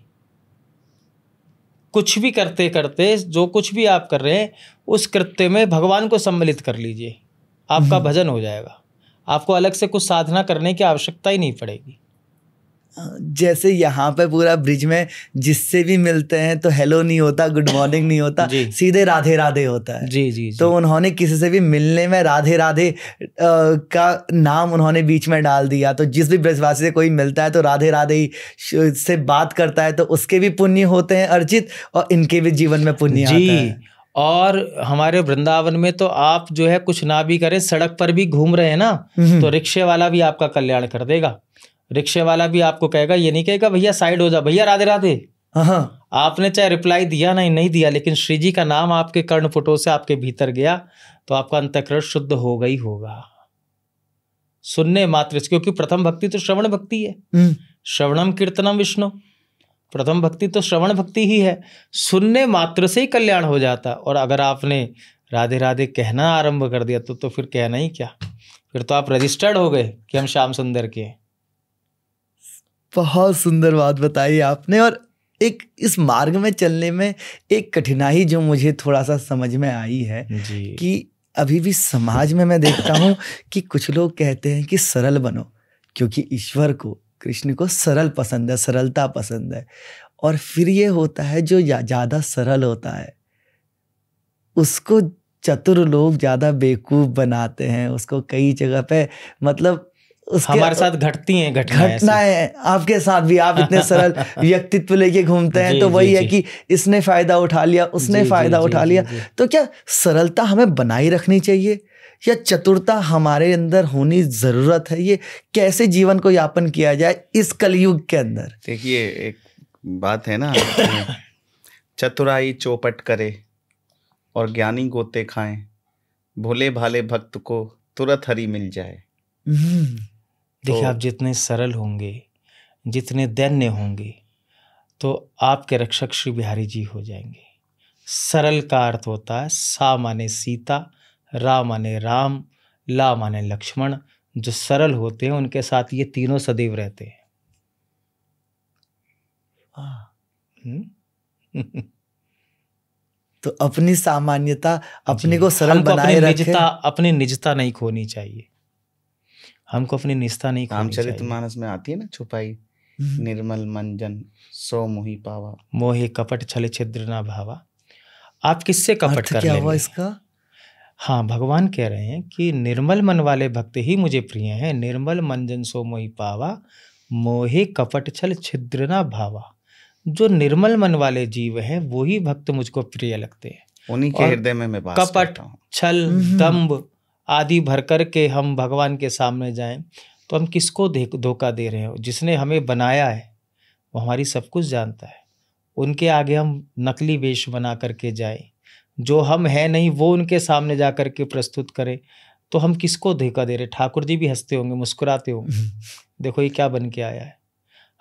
Speaker 1: कुछ भी करते करते, जो कुछ भी आप कर रहे हैं उस कृत्य में भगवान को सम्मिलित कर लीजिए, आपका भजन हो जाएगा। आपको अलग से कुछ साधना करने की आवश्यकता ही नहीं पड़ेगी।
Speaker 3: जैसे यहाँ पे पूरा ब्रिज में जिससे भी मिलते हैं तो हेलो नहीं होता, गुड मॉर्निंग नहीं होता, सीधे राधे राधे होता है।
Speaker 1: जी।
Speaker 3: तो उन्होंने किसी से भी मिलने में राधे राधे का नाम उन्होंने बीच में डाल दिया। तो जिस भी ब्रजवासी से कोई मिलता है तो राधे राधे ही से बात करता है, तो उसके भी पुण्य होते हैं अर्जित और इनके भी जीवन में पुण्य आता है।
Speaker 1: और हमारे वृंदावन में तो आप जो है कुछ ना भी करें, सड़क पर भी घूम रहे हैं ना, तो रिक्शे वाला भी आपका कल्याण कर देगा। रिक्शे वाला भी आपको कहेगा, ये नहीं कहेगा भैया साइड हो जा, भैया राधे राधे। आपने चाहे रिप्लाई दिया नहीं दिया, लेकिन श्री जी का नाम आपके कर्णपुटों से आपके भीतर गया तो आपका अंतःकरण शुद्ध होगा ही होगा, सुनने मात्र से। क्योंकि प्रथम भक्ति तो श्रवण भक्ति है। श्रवणम कीर्तनम विष्णु, प्रथम भक्ति तो श्रवण भक्ति ही है। सुनने मात्र से ही कल्याण हो जाता। और अगर आपने राधे राधे कहना आरंभ कर दिया तो फिर कहना ही क्या, फिर तो आप रजिस्टर्ड हो गए कि हम श्याम सुंदर के।
Speaker 3: बहुत सुंदर बात बताई आपने। और एक इस मार्ग में चलने में एक कठिनाई जो मुझे थोड़ा सा समझ में आई है कि अभी भी समाज में मैं देखता हूँ कि कुछ लोग कहते हैं कि सरल बनो, क्योंकि ईश्वर को, कृष्ण को सरल पसंद है, सरलता पसंद है। और फिर ये होता है जो ज़्यादा सरल होता है उसको चतुर लोग ज़्यादा बेवकूफ़ बनाते हैं। उसको कई जगह पे मतलब
Speaker 1: हमारे साथ घटती हैं
Speaker 3: घटनाएं आपके साथ भी। आप इतने सरल व्यक्तित्व लेके घूमते हैं तो वही है कि इसने फायदा उठा लिया, उसने फायदा उठा लिया। तो क्या सरलता हमें बनाए रखनी चाहिए या चतुरता हमारे अंदर होनी जरूरत है? ये कैसे जीवन को यापन किया जाए इस कलयुग के अंदर?
Speaker 2: देखिए, एक बात है ना, चतुराई चौपट करे और ज्ञानी गोते खाएं, भोले भाले भक्त को तुरंत हरि मिल जाए।
Speaker 1: देखिए, आप जितने सरल होंगे, जितने दैन्य होंगे, तो आपके रक्षक श्री बिहारी जी हो जाएंगे। सरल का अर्थ होता है सा माने सीता, रा माने राम, ला माने लक्ष्मण। जो सरल होते हैं उनके साथ ये तीनों सदैव रहते हैं।
Speaker 3: तो अपनी सामान्यता, अपने को सरल बनाए रखें।
Speaker 1: अपनी निजता नहीं खोनी चाहिए, हमको अपनी निष्ठा नहीं खोनी चाहिए।
Speaker 2: रामचरितमानस में आती है ना छुपाई, निर्मल मन जन सो मोहि पावा,
Speaker 1: मोहे कपट छल छिद्र ना भावा। आप किससे कपट कर
Speaker 3: क्या हुआ इसका?
Speaker 1: हाँ, भगवान कह रहे हैं कि निर्मल मन वाले भक्त ही मुझे प्रिय हैं। निर्मल मन जन सो मोहि पावा, मोहे कपट छल छिद्र ना भावा। जो निर्मल मन वाले जीव हैं वो ही भक्त मुझको प्रिय लगते हैं।
Speaker 2: उन्हीं के हृदय में मैं वास करता हूं।
Speaker 1: कपट, छल, दंभ आदि भर कर के हम भगवान के सामने जाएं तो हम किसको धोखा दे रहे हैं? जिसने हमें बनाया है वो हमारी सब कुछ जानता है। उनके आगे हम नकली वेश बना करके जाएं, जो हम हैं नहीं वो उनके सामने जा कर के प्रस्तुत करें, तो हम किसको धोखा दे रहे? ठाकुर जी भी हंसते होंगे, मुस्कुराते होंगे, देखो ये क्या बन के आया है।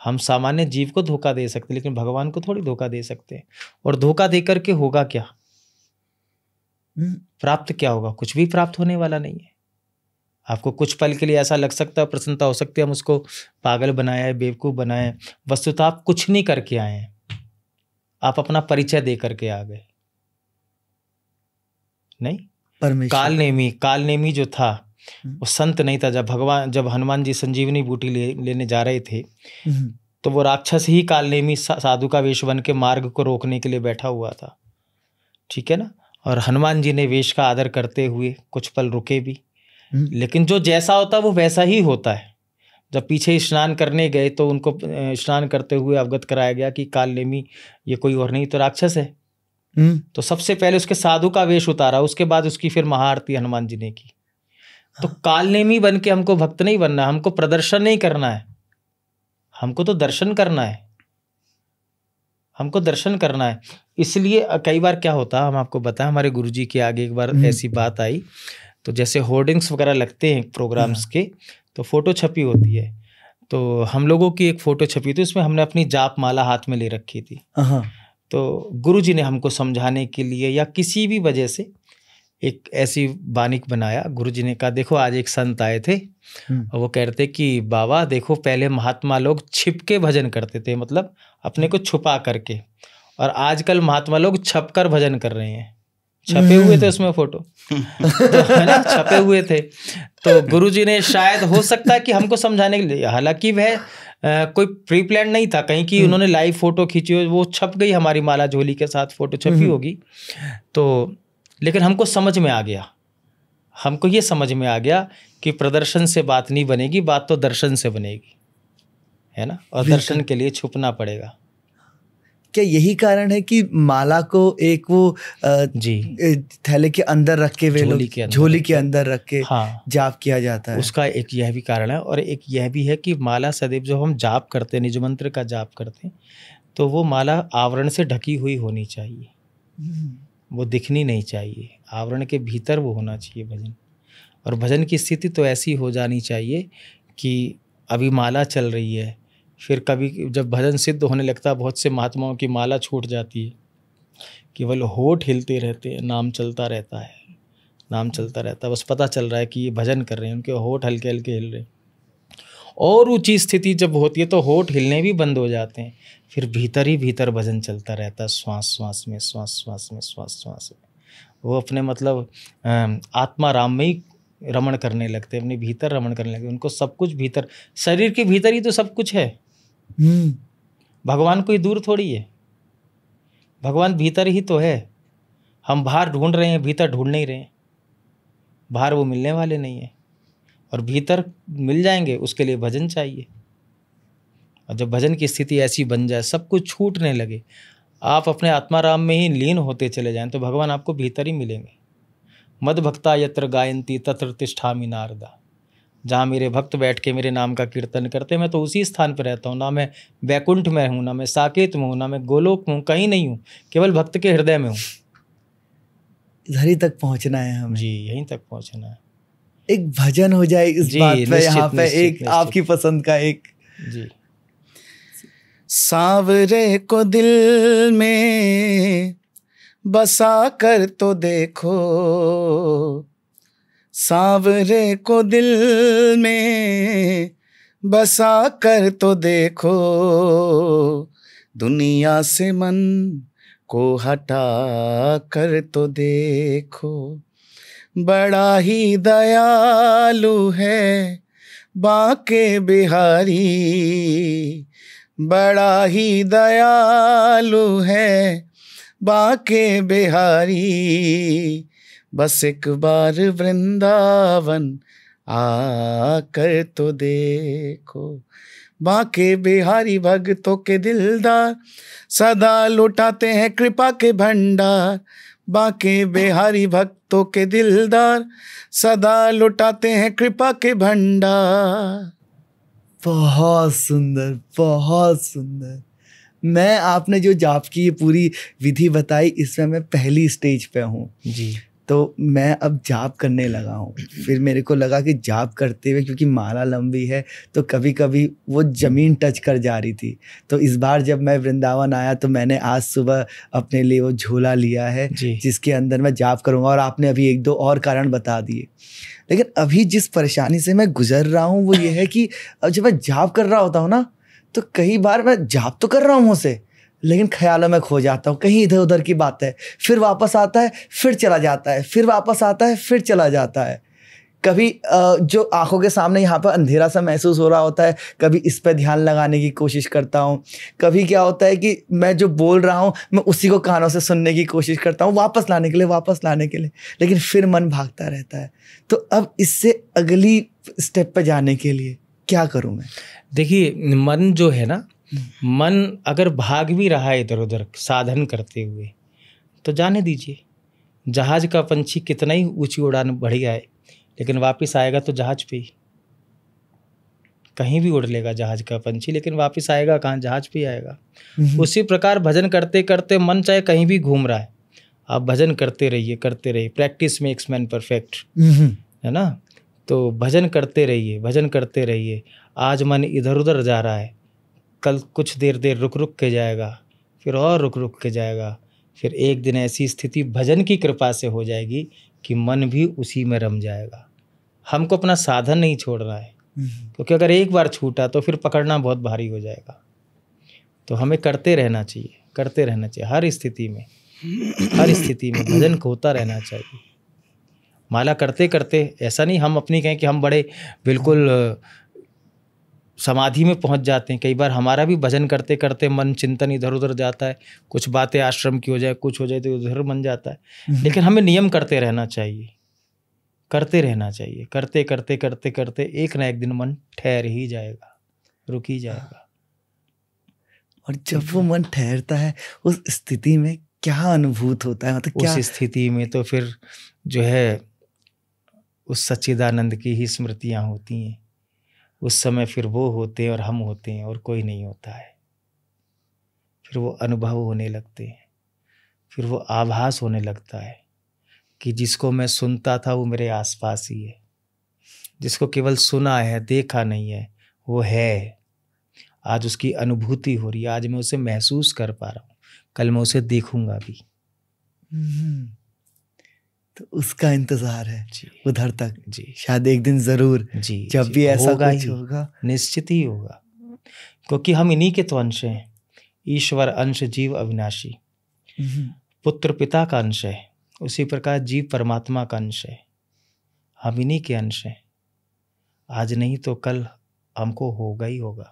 Speaker 1: हम सामान्य जीव को धोखा दे सकते, लेकिन भगवान को थोड़ी धोखा दे सकते हैं। और धोखा दे करके होगा क्या? प्राप्त क्या होगा? कुछ भी प्राप्त होने वाला नहीं है। आपको कुछ पल के लिए ऐसा लग सकता है, प्रसन्नता हो सकती है, हम उसको पागल बनाया है, बेवकूफ़ बनाया है। वस्तुतः आप कुछ नहीं करके आए हैं, आप अपना परिचय दे करके आ गए। नहीं, कालनेमी जो था वो संत नहीं था। जब हनुमान जी संजीवनी बूटी लेने जा रहे थे तो वो राक्षस ही कालनेमी साधु का वेश बन के मार्ग को रोकने के लिए बैठा हुआ था, ठीक है ना। और हनुमान जी ने वेश का आदर करते हुए कुछ पल रुके भी, लेकिन जो जैसा होता है वो वैसा ही होता है। जब पीछे स्नान करने गए तो उनको स्नान करते हुए अवगत कराया गया कि कालनेमी ये कोई और नहीं तो राक्षस है। तो सबसे पहले उसके साधु का वेश उतारा, उसके बाद उसकी फिर महाआरती हनुमान जी ने की। तो कालनेमी बन के हमको भक्त नहीं बनना, हमको प्रदर्शन नहीं करना है, हमको तो दर्शन करना है। हमको दर्शन करना है। इसलिए कई बार क्या होता है, हम आपको बताएं, हमारे गुरुजी के आगे एक बार ऐसी बात आई, तो जैसे होर्डिंग्स वगैरह लगते हैं प्रोग्राम्स के, तो फोटो छपी होती है, तो हम लोगों की एक फ़ोटो छपी थी, उसमें हमने अपनी जाप माला हाथ में ले रखी थी। तो गुरुजी ने हमको समझाने के लिए या किसी भी वजह से एक ऐसी बानिक बनाया। गुरुजी ने कहा देखो आज एक संत आए थे और वो कह रहे थे कि बाबा देखो पहले महात्मा लोग छिप के भजन करते थे, मतलब अपने को छुपा करके, और आजकल महात्मा लोग छप कर भजन कर रहे हैं। छपे हुए थे उसमें फोटो तो है ना, छपे हुए थे। तो गुरुजी ने शायद हो सकता है कि हमको समझाने के लिए, हालांकि वह कोई प्री प्लान नहीं था कहीं की, उन्होंने लाइव फोटो खींची हो, वो छप गई हमारी माला झोली के साथ, फोटो छपी होगी। तो लेकिन हमको समझ में आ गया, हमको ये समझ में आ गया कि प्रदर्शन से बात नहीं बनेगी, बात तो दर्शन से बनेगी, है ना, और दर्शन के लिए छुपना पड़ेगा।
Speaker 3: क्या यही कारण है कि माला को एक वो
Speaker 1: जी
Speaker 3: थैले के अंदर रख के, झोली के अंदर रख के
Speaker 1: हाँ
Speaker 3: जाप किया जाता है?
Speaker 1: उसका एक यह भी कारण है, और एक यह भी है कि माला सदैव जब हम जाप करते हैं, निज मंत्र का जाप करते हैं, तो वो माला आवरण से ढकी हुई होनी चाहिए, वो दिखनी नहीं चाहिए, आवरण के भीतर वो होना चाहिए भजन। और भजन की स्थिति तो ऐसी हो जानी चाहिए कि अभी माला चल रही है, फिर कभी जब भजन सिद्ध होने लगता है, बहुत से महात्माओं की माला छूट जाती है, केवल होठ हिलते रहते हैं, नाम चलता रहता है, नाम चलता रहता है, बस पता चल रहा है कि ये भजन कर रहे हैं, उनके होठ हल्के हल्के हिल रहे हैं। और ऊंची स्थिति जब होती है तो होठ हिलने भी बंद हो जाते हैं, फिर भीतर ही भीतर भजन चलता रहता है, श्वास श्वास में, श्वास श्वास में, श्वास श्वास में। वो अपने मतलब आत्मा राम में ही रमण करने लगते हैं, अपने भीतर रमण करने लगते हैं, उनको सब कुछ भीतर, शरीर के भीतर ही तो सब कुछ है। भगवान कोई दूर थोड़ी है, भगवान भीतर ही तो है। हम बाहर ढूंढ रहे हैं, भीतर ढूंढ नहीं रहे हैं, बाहर वो मिलने वाले नहीं है, और भीतर मिल जाएंगे, उसके लिए भजन चाहिए। और जब भजन की स्थिति ऐसी बन जाए, सब कुछ छूटने लगे, आप अपने आत्माराम में ही लीन होते चले जाएं, तो भगवान आपको भीतर ही मिलेंगे। मद भक्ता यत्र गायन्ति तत्र तिष्ठामि नारदा, जहाँ मेरे भक्त बैठ के मेरे नाम का कीर्तन करते, मैं तो उसी स्थान पर रहता हूँ। ना मैं वैकुंठ में हूँ, ना मैं साकेत में हूँ, ना मैं गोलोक में हूँ, कहीं नहीं हूँ, केवल भक्त के हृदय में हूँ।
Speaker 3: इधर ही तक पहुँचना है हमें।
Speaker 1: जी, यहीं तक पहुँचना है।
Speaker 3: एक भजन हो जाए इस बात पे, यहाँ पे एक आपकी पसंद का एक।
Speaker 1: जी।
Speaker 2: सांवरे को दिल में बसा कर तो देखो, सांवरे को दिल में बसा कर तो देखो, दुनिया से मन को हटा कर तो देखो, बड़ा ही दयालु है बांके बिहारी, बड़ा ही दयालु है बांके बिहारी, बस एक बार वृंदावन आकर तो देखो। बांके बिहारी भक्तों के दिलदार, सदा लुटाते हैं कृपा के भंडार, बांके बिहारी भक्तों के दिलदार, सदा लुटाते हैं कृपा के भंडार।
Speaker 3: बहुत सुंदर, बहुत सुंदर। मैं आपने जो जाप की ये पूरी विधि बताई, इसमें मैं पहली स्टेज पे हूँ
Speaker 1: जी।
Speaker 3: तो मैं अब जाप करने लगा हूँ। फिर मेरे को लगा कि जाप करते हुए, क्योंकि माला लंबी है तो कभी कभी वो ज़मीन टच कर जा रही थी, तो इस बार जब मैं वृंदावन आया तो मैंने आज सुबह अपने लिए वो झोला लिया है जिसके अंदर मैं जाप करूँगा। और आपने अभी एक दो और कारण बता दिए, लेकिन अभी जिस परेशानी से मैं गुजर रहा हूँ वो ये है कि अब जब मैं जाप कर रहा होता हूँ ना, तो कई बार मैं जाप तो कर रहा हूँ मुँह से, लेकिन ख्यालों में खो जाता हूँ, कहीं इधर उधर की बात है, फिर वापस आता है, फिर चला जाता है, फिर वापस आता है, फिर चला जाता है। कभी जो आंखों के सामने यहाँ पर अंधेरा सा महसूस हो रहा होता है, कभी इस पर ध्यान लगाने की कोशिश करता हूँ। कभी क्या होता है कि मैं जो बोल रहा हूँ मैं उसी को कानों से सुनने की कोशिश करता हूँ, वापस लाने के लिए, लेकिन फिर मन भागता रहता है। तो अब इससे अगली स्टेप पर जाने के लिए क्या करूँ मैं?
Speaker 1: देखिए, मन जो है ना, मन अगर भाग भी रहा है इधर उधर साधन करते हुए, तो जाने दीजिए। जहाज का पंछी कितना ही ऊंची उड़ान बढ़ आए, लेकिन वापस आएगा तो जहाज पे ही। कहीं भी उड़ लेगा जहाज का पंछी, लेकिन वापस आएगा कहाँ, जहाज पे आएगा। उसी प्रकार भजन करते करते मन चाहे कहीं भी घूम रहा है, आप भजन करते रहिए, करते रहिए। प्रैक्टिस मेक्स मैन परफेक्ट, है ना। तो भजन करते रहिए, भजन करते रहिए। आज मन इधर उधर जा रहा है, कल कुछ देर देर रुक रुक के जाएगा, फिर और रुक रुक के जाएगा। फिर एक दिन ऐसी स्थिति भजन की कृपा से हो जाएगी कि मन भी उसी में रम जाएगा। हमको अपना साधन नहीं छोड़ना है, क्योंकि अगर एक बार छूटा तो फिर पकड़ना बहुत भारी हो जाएगा। तो हमें करते रहना चाहिए, करते रहना चाहिए। हर स्थिति में, हर स्थिति में भजन होता रहना चाहिए। माला करते करते ऐसा नहीं हम अपनी कहें कि हम बड़े बिल्कुल समाधि में पहुंच जाते हैं। कई बार हमारा भी भजन करते करते मन चिंतन इधर उधर जाता है, कुछ बातें आश्रम की हो जाए, कुछ हो जाए तो उधर मन जाता है। लेकिन हमें नियम करते रहना चाहिए, करते रहना चाहिए। करते करते करते करते एक ना एक दिन मन ठहर ही जाएगा, रुक ही जाएगा।
Speaker 3: और जब वो मन ठहरता है उस स्थिति में क्या अनुभूत होता है, मतलब क्या
Speaker 1: उस स्थिति में तो फिर जो है उस सच्चिदानंद की ही स्मृतियाँ होती हैं। उस समय फिर वो होते हैं और हम होते हैं और कोई नहीं होता है। फिर वो अनुभव होने लगते हैं, फिर वो आभास होने लगता है कि जिसको मैं सुनता था वो मेरे आसपास ही है, जिसको केवल सुना है देखा नहीं है वो है। आज उसकी अनुभूति हो रही है, आज मैं उसे महसूस कर पा रहा हूँ, कल मैं उसे देखूंगा भी।
Speaker 3: तो उसका इंतजार है
Speaker 1: जी,
Speaker 3: उधर तक
Speaker 1: जी,
Speaker 3: शायद एक दिन जरूर
Speaker 1: जी,
Speaker 3: जब
Speaker 1: जी,
Speaker 3: भी ऐसा
Speaker 1: होगा
Speaker 3: कुछ
Speaker 1: ही,
Speaker 3: होगा,
Speaker 1: निश्चित ही होगा। क्योंकि हम इन्हीं के तो अंश हैं। ईश्वर अंश जीव अविनाशी, पुत्र पिता का अंश है, उसी प्रकार जीव परमात्मा का अंश है। हम इन्हीं के अंश हैं। आज नहीं तो कल हमको होगा ही होगा।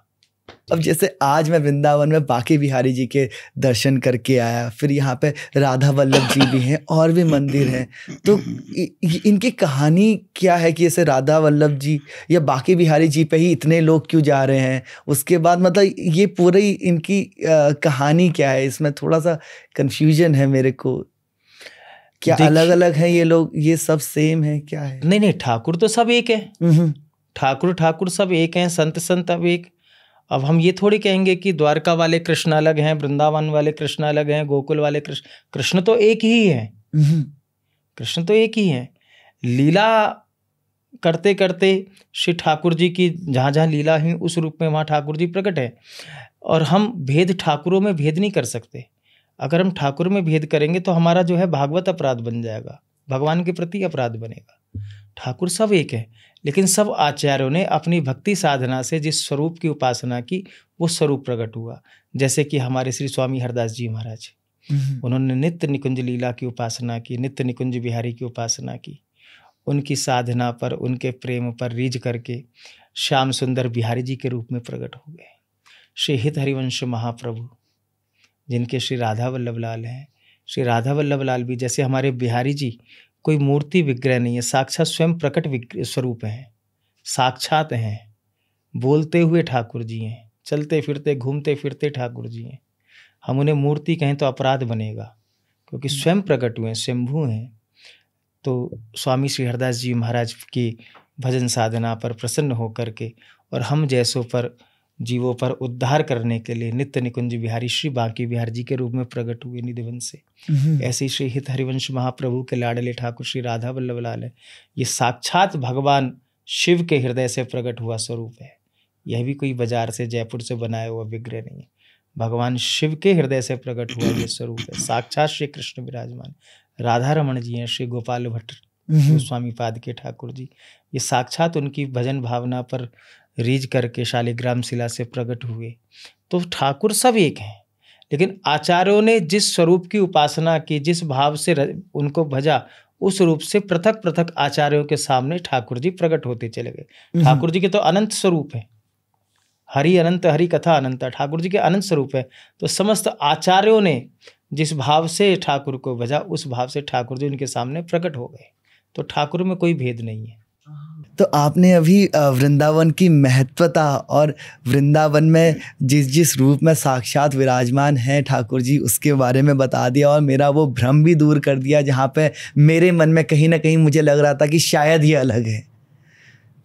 Speaker 3: अब जैसे आज मैं वृंदावन में बांके बिहारी जी के दर्शन करके आया, फिर यहाँ पे राधा वल्लभ जी भी हैं और भी मंदिर हैं, तो इनकी कहानी क्या है कि जैसे राधा वल्लभ जी या बांके बिहारी जी पे ही इतने लोग क्यों जा रहे हैं? उसके बाद मतलब ये पूरी इनकी कहानी क्या है? इसमें थोड़ा सा कन्फ्यूजन है मेरे को। क्या अलग अलग है ये लोग, ये सब सेम है, क्या है?
Speaker 1: नहीं नहीं, ठाकुर तो सब एक है। ठाकुर ठाकुर सब एक हैं, संत संत अब एक। अब हम ये थोड़ी कहेंगे कि द्वारका वाले कृष्ण अलग हैं, वृंदावन वाले कृष्ण अलग हैं, गोकुल वाले कृष्ण। कृष्ण तो एक ही है, कृष्ण तो एक ही है। लीला करते करते श्री ठाकुर जी की जहाँ जहाँ लीला है उस रूप में वहाँ ठाकुर जी प्रकट है। और हम भेद ठाकुरों में भेद नहीं कर सकते। अगर हम ठाकुर में भेद करेंगे तो हमारा जो है भागवत अपराध बन जाएगा, भगवान के प्रति अपराध बनेगा। ठाकुर सब एक है, लेकिन सब आचार्यों ने अपनी भक्ति साधना से जिस स्वरूप की उपासना की वो स्वरूप प्रकट हुआ। जैसे कि हमारे श्री स्वामी हरदास जी महाराज, उन्होंने नित्य निकुंज लीला की उपासना की, नित्य निकुंज बिहारी की उपासना की। उनकी साधना पर, उनके प्रेम पर रीझ करके श्याम सुंदर बिहारी जी के रूप में प्रकट हो गए। श्री हित हरिवंश महाप्रभु जिनके श्री राधा वल्लभ लाल हैं, श्री राधा वल्लभ लाल भी जैसे हमारे बिहारी जी कोई मूर्ति विग्रह नहीं है, साक्षात स्वयं प्रकट स्वरूप हैं, साक्षात हैं। बोलते हुए ठाकुर जी हैं, चलते फिरते घूमते फिरते ठाकुर जी हैं। हम उन्हें मूर्ति कहें तो अपराध बनेगा, क्योंकि स्वयं प्रकट हुए, स्वयंभू हैं। तो स्वामी श्री हरदास जी महाराज की भजन साधना पर प्रसन्न होकर के और हम जैसों पर, जीवों पर उद्धार करने के लिए नित्य निकुंज बिहारी श्री बांके बिहारी जी के रूप में प्रकट हुए निधिवन से। ऐसे श्री हित हरिवंश महाप्रभु के लाडले ठाकुर श्री राधा वल्लभ लाल है। ये साक्षात भगवान शिव के हृदय से प्रकट हुआ स्वरूप है। यह भी कोई बाजार से जयपुर से बनाया हुआ विग्रह नहीं है, भगवान शिव के हृदय से प्रकट हुआ ये स्वरूप है। साक्षात श्री कृष्ण विराजमान राधा रमण जी हैं, श्री गोपाल भट्ट स्वामी पाद के ठाकुर जी, ये साक्षात उनकी भजन भावना पर रीझ करके शालिग्राम शिला से प्रकट हुए। तो ठाकुर सब एक हैं, लेकिन आचार्यों ने जिस स्वरूप की उपासना की, जिस भाव से उनको भजा, उस रूप से पृथक पृथक आचार्यों के सामने ठाकुर जी प्रकट होते चले गए। ठाकुर जी के तो अनंत स्वरूप है, हरि अनंत, हरि कथा अनंत, ठाकुर जी के अनंत स्वरूप है। तो समस्त आचार्यों ने जिस भाव से ठाकुर को भजा, उस भाव से ठाकुर जी उनके सामने प्रकट हो गए। तो ठाकुर में कोई भेद नहीं है।
Speaker 3: तो आपने अभी वृंदावन की महत्वता और वृंदावन में जिस जिस रूप में साक्षात विराजमान है ठाकुर जी, उसके बारे में बता दिया और मेरा वो भ्रम भी दूर कर दिया, जहाँ पे मेरे मन में कहीं ना कहीं मुझे लग रहा था कि शायद ये अलग है।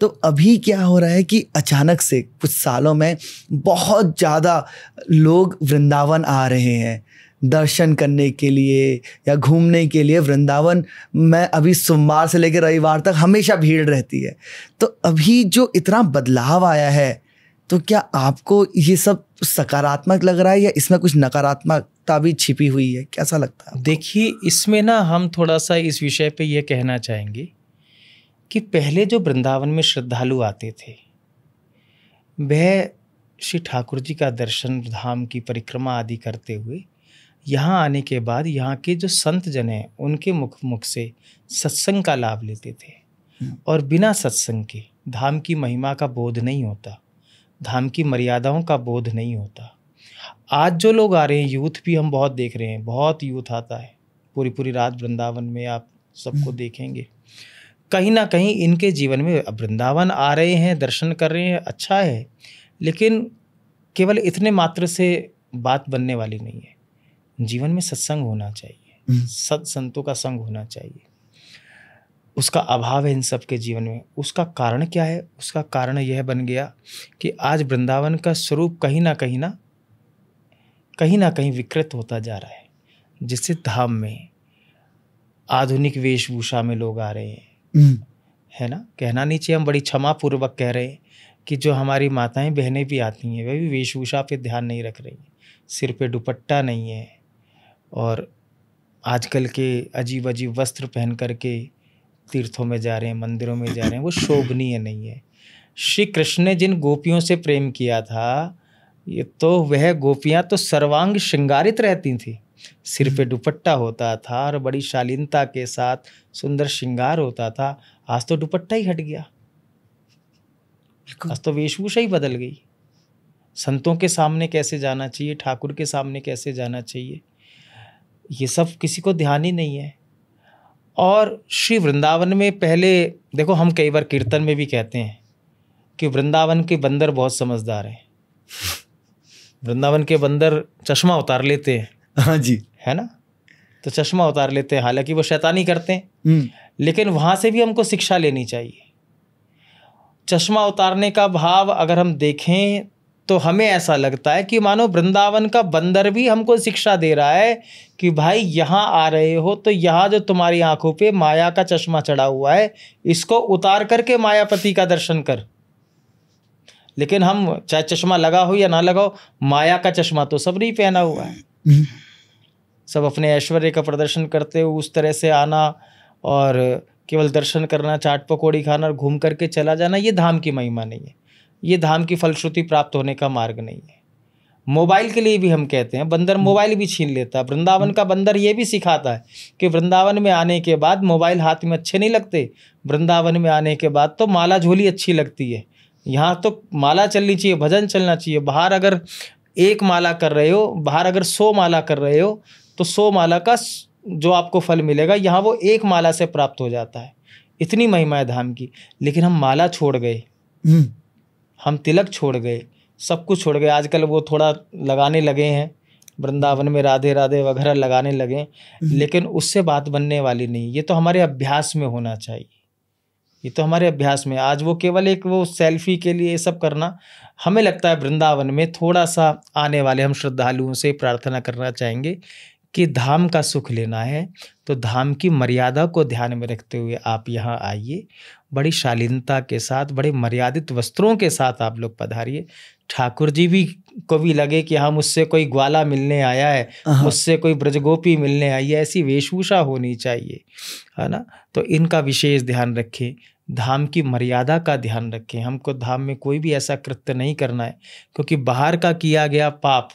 Speaker 3: तो अभी क्या हो रहा है कि अचानक से कुछ सालों में बहुत ज़्यादा लोग वृंदावन आ रहे हैं दर्शन करने के लिए या घूमने के लिए। वृंदावन में अभी सोमवार से लेकर रविवार तक हमेशा भीड़ रहती है। तो अभी जो इतना बदलाव आया है, तो क्या आपको ये सब सकारात्मक लग रहा है या इसमें कुछ नकारात्मकता भी छिपी हुई है? कैसा लगता है?
Speaker 1: देखिए, इसमें ना हम थोड़ा सा इस विषय पे ये कहना चाहेंगे कि पहले जो वृंदावन में श्रद्धालु आते थे, वह श्री ठाकुर जी का दर्शन, धाम की परिक्रमा आदि करते हुए यहाँ आने के बाद यहाँ के जो संत जन हैं उनके मुख से सत्संग का लाभ लेते थे। और बिना सत्संग के धाम की महिमा का बोध नहीं होता, धाम की मर्यादाओं का बोध नहीं होता। आज जो लोग आ रहे हैं, यूथ भी हम बहुत देख रहे हैं, बहुत यूथ आता है, पूरी पूरी रात वृंदावन में आप सबको देखेंगे। कहीं ना कहीं इनके जीवन में वृंदावन आ रहे हैं, दर्शन कर रहे हैं, अच्छा है, लेकिन केवल इतने मात्र से बात बनने वाली नहीं है। जीवन में सत्संग होना चाहिए, सत संतों का संग होना चाहिए। उसका अभाव है इन सब के जीवन में। उसका कारण क्या है? उसका कारण यह बन गया कि आज वृंदावन का स्वरूप कहीं ना कहीं विकृत होता जा रहा है, जिससे धाम में आधुनिक वेशभूषा में लोग आ रहे हैं, है ना। कहना नहीं चाहिए, हम बड़ी क्षमा पूर्वक कह रहे हैं कि जो हमारी माताएं बहनें भी आती हैं, वे भी वेशभूषा पे ध्यान नहीं रख रही हैं, सिर पे दुपट्टा नहीं है और आजकल के अजीब अजीब वस्त्र पहन करके तीर्थों में जा रहे हैं, मंदिरों में जा रहे हैं, वो शोभनीय नहीं है। श्री कृष्ण ने जिन गोपियों से प्रेम किया था, ये तो वह गोपियां तो सर्वांग श्रृंगारित रहती थी, सिर पे दुपट्टा होता था और बड़ी शालीनता के साथ सुंदर श्रृंगार होता था। आज तो दुपट्टा ही हट गया, आज तो वेशभूषा ही बदल गई। संतों के सामने कैसे जाना चाहिए, ठाकुर के सामने कैसे जाना चाहिए, ये सब किसी को ध्यान ही नहीं है। और श्री वृंदावन में पहले देखो, हम कई बार कीर्तन में भी कहते हैं कि वृंदावन के बंदर बहुत समझदार हैं। वृंदावन के बंदर चश्मा उतार लेते हैं,
Speaker 3: हाँ जी,
Speaker 1: है ना, तो चश्मा उतार लेते हैं, हालांकि वो शैतानी करते हैं, लेकिन वहाँ से भी हमको शिक्षा लेनी चाहिए। चश्मा उतारने का भाव अगर हम देखें तो हमें ऐसा लगता है कि मानो वृंदावन का बंदर भी हमको शिक्षा दे रहा है कि भाई यहाँ आ रहे हो तो यहाँ जो तुम्हारी आंखों पे माया का चश्मा चढ़ा हुआ है, इसको उतार करके मायापति का दर्शन कर। लेकिन हम चाहे चश्मा लगा हो या ना लगा हो, माया का चश्मा तो सब नहीं पहना हुआ है। सब अपने ऐश्वर्य का प्रदर्शन करते हुए उस तरह से आना और केवल दर्शन करना, चाट पकौड़ी खाना और घूम करके चला जाना, ये धाम की महिमा नहीं है, ये धाम की फलश्रुति प्राप्त होने का मार्ग नहीं है। मोबाइल के लिए भी हम कहते हैं, बंदर मोबाइल भी छीन लेता है। वृंदावन का बंदर ये भी सिखाता है कि वृंदावन में आने के बाद मोबाइल हाथ में अच्छे नहीं लगते, वृंदावन में आने के बाद तो माला झोली अच्छी लगती है। यहाँ तो माला चलनी चाहिए, भजन चलना चाहिए। बाहर अगर 1 माला कर रहे हो, बाहर अगर 100 माला कर रहे हो, तो 100 माला का जो आपको फल मिलेगा, यहाँ वो 1 माला से प्राप्त हो जाता है। इतनी महिमा है धाम की। लेकिन हम माला छोड़ गए, हम तिलक छोड़ गए, सब कुछ छोड़ गए। आजकल वो थोड़ा लगाने लगे हैं, वृंदावन में राधे राधे वगैरह लगाने लगे, लेकिन उससे बात बनने वाली नहीं। ये तो हमारे अभ्यास में होना चाहिए, ये तो हमारे अभ्यास में। आज वो केवल एक वो सेल्फी के लिए ये सब करना, हमें लगता है वृंदावन में थोड़ा सा आने वाले हम श्रद्धालुओं से प्रार्थना करना चाहेंगे कि धाम का सुख लेना है तो धाम की मर्यादा को ध्यान में रखते हुए आप यहाँ आइए। बड़ी शालीनता के साथ, बड़े मर्यादित वस्त्रों के साथ आप लोग पधारिए। ठाकुर जी भी को भी लगे कि हाँ, मुझसे कोई ग्वाला मिलने आया है, मुझसे कोई ब्रजगोपी मिलने आई है, ऐसी वेशभूषा होनी चाहिए, है ना। तो इनका विशेष ध्यान रखें, धाम की मर्यादा का ध्यान रखें। हमको धाम में कोई भी ऐसा कृत्य नहीं करना है, क्योंकि बाहर का किया गया पाप,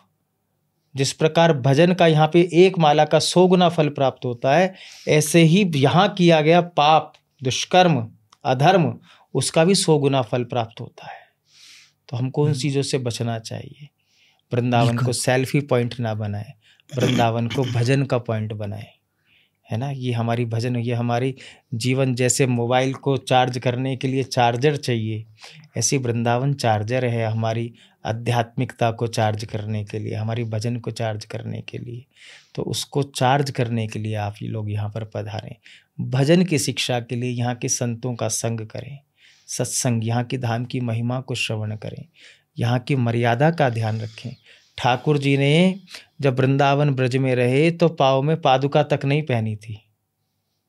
Speaker 1: जिस प्रकार भजन का यहाँ पे 1 माला का 100 गुना फल प्राप्त होता है, ऐसे ही यहाँ किया गया पाप, दुष्कर्म, अधर्म, उसका भी 100 गुना फल प्राप्त होता है। तो हमको उन चीज़ों से बचना चाहिए। वृंदावन को सेल्फी पॉइंट ना बनाए, वृंदावन को भजन का पॉइंट बनाए, है ना। ये हमारी भजन, ये हमारी जीवन, जैसे मोबाइल को चार्ज करने के लिए चार्जर चाहिए, ऐसी वृंदावन चार्जर है हमारी आध्यात्मिकता को चार्ज करने के लिए, हमारी भजन को चार्ज करने के लिए। तो उसको चार्ज करने के लिए आप ये लोग यहाँ पर पधारें। भजन की शिक्षा के लिए यहाँ के संतों का संग करें, सत्संग, यहाँ की धाम की महिमा को श्रवण करें, यहाँ की मर्यादा का ध्यान रखें। ठाकुर जी ने जब वृंदावन ब्रज में रहे तो पाँव में पादुका तक नहीं पहनी थी,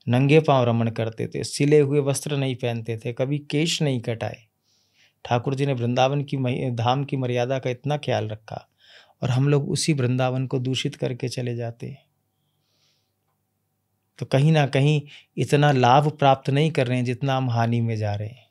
Speaker 1: नंगे पाँव रमण करते थे, सिले हुए वस्त्र नहीं पहनते थे, कभी केश नहीं कटाए। ठाकुर जी ने वृंदावन की धाम की मर्यादा का इतना ख्याल रखा, और हम लोग उसी वृंदावन को दूषित करके चले जाते हैं। तो कहीं ना कहीं इतना लाभ प्राप्त नहीं कर रहे हैं जितना हम हानि में जा रहे हैं,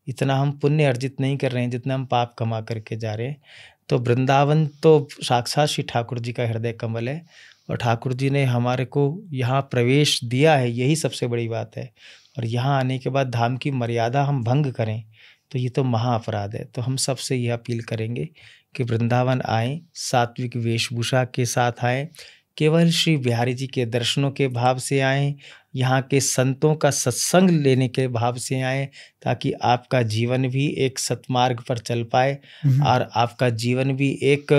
Speaker 1: इतना हम पुण्य अर्जित नहीं कर रहे हैं जितना हम पाप कमा करके जा रहे हैं। तो वृंदावन तो साक्षात श्री ठाकुर जी का हृदय कमल है, और ठाकुर जी ने हमारे को यहाँ प्रवेश दिया है, यही सबसे बड़ी बात है। और यहाँ आने के बाद धाम की मर्यादा हम भंग करें तो ये तो महा अपराध है। तो हम सबसे यह अपील करेंगे कि वृंदावन आएँ, सात्विक वेशभूषा के साथ आएँ, केवल श्री बिहारी जी के दर्शनों के भाव से आएँ, यहाँ के संतों का सत्संग लेने के भाव से आएँ, ताकि आपका जीवन भी एक सत्मार्ग पर चल पाए, और आपका जीवन भी एक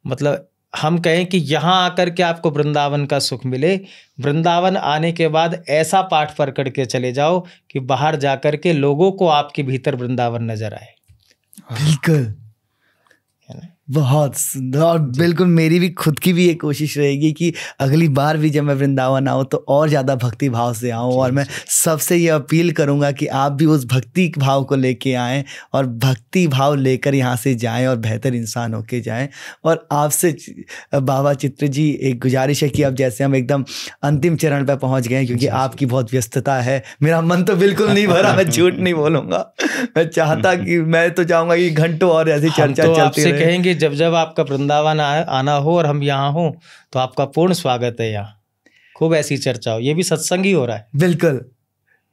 Speaker 1: मतलब हम कहें कि यहाँ आकर के आपको वृंदावन का सुख मिले। वृंदावन आने के बाद ऐसा पाठ पर करके चले जाओ कि बाहर जाकर के लोगों को आपके भीतर वृंदावन नजर आए।
Speaker 3: बिल्कुल,
Speaker 1: है ना?
Speaker 3: बहुत सुंदर। और बिल्कुल मेरी भी खुद की भी ये कोशिश रहेगी कि अगली बार भी जब मैं वृंदावन आऊँ तो और ज़्यादा भक्ति भाव से आऊँ, और मैं सबसे ये अपील करूँगा कि आप भी उस भक्ति भाव को लेके आएँ और भक्ति भाव लेकर यहाँ से जाएं और बेहतर इंसान होके जाएं। और आपसे बाबा चित्र जी एक गुजारिश है कि अब जैसे हम एकदम अंतिम चरण पर पहुँच गए, क्योंकि आपकी बहुत व्यस्तता है, मेरा मन तो बिल्कुल नहीं भरा, मैं झूठ नहीं बोलूँगा, मैं चाहता कि मैं तो चाहूँगा कि घंटों और ऐसी चर्चा चलती रहे।
Speaker 1: कहेंगे जब जब आपका वृंदावन आना हो और हम यहाँ हो तो आपका पूर्ण स्वागत है, यहाँ खूब ऐसी चर्चा हो, ये भी सत्संग ही हो रहा है।
Speaker 3: बिल्कुल,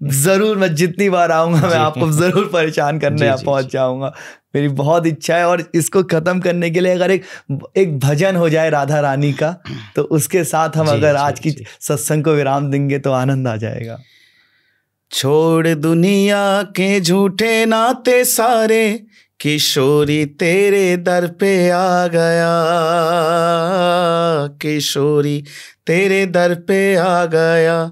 Speaker 3: जरूर, मैं जितनी बार आऊँगा मैं आपको जरूर परेशान करने पहुँच जाऊँगा, मेरी बहुत इच्छा है। और इसको खत्म करने के लिए अगर एक भजन हो जाए राधा रानी का, तो उसके साथ हम अगर आज की सत्संग को विराम देंगे तो आनंद आ जाएगा।
Speaker 2: छोड़ दुनिया के झूठे नाते सारे, किशोरी तेरे दर पे आ गया, किशोरी तेरे दर पे आ गया,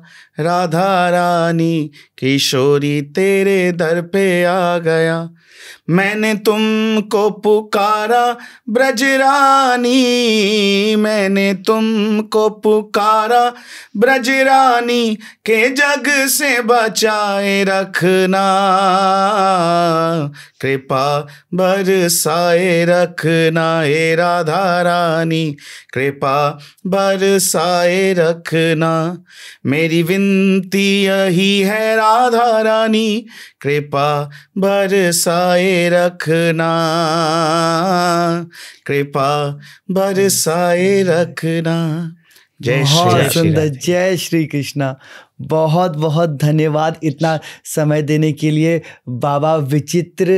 Speaker 2: राधा रानी किशोरी तेरे दर पे आ गया। मैंने तुमको पुकारा ब्रजरानी, मैंने तुमको पुकारा ब्रजरानी, के जग से बचाए रखना, कृपा बरसाए रखना, ए राधा रानी कृपा बरसाए रखना। मेरी विनती यही है राधा रानी, कृपा बरसाए रखना, कृपा बरसाए रखना। जय श्री
Speaker 3: सुंदर, जय श्री कृष्णा। बहुत बहुत धन्यवाद इतना समय देने के लिए बाबा विचित्र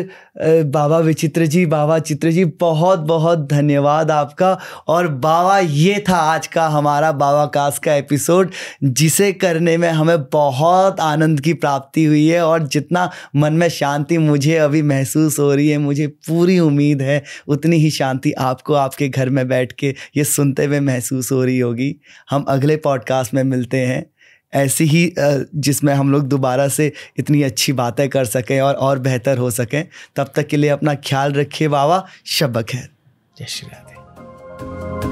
Speaker 3: जी, बाबा चित्र जी, बहुत बहुत धन्यवाद आपका। और बाबा, ये था आज का हमारा बाबा कास्ट का एपिसोड, जिसे करने में हमें बहुत आनंद की प्राप्ति हुई है, और जितना मन में शांति मुझे अभी महसूस हो रही है, मुझे पूरी उम्मीद है उतनी ही शांति आपको आपके घर में बैठ के ये सुनते हुए महसूस हो रही होगी। हम अगले पॉडकास्ट में मिलते हैं ऐसी ही, जिसमें हम लोग दोबारा से इतनी अच्छी बातें कर सकें और बेहतर हो सकें। तब तक के लिए अपना ख्याल रखिए बाबा। शब बखैर।
Speaker 1: जय श्री राधे।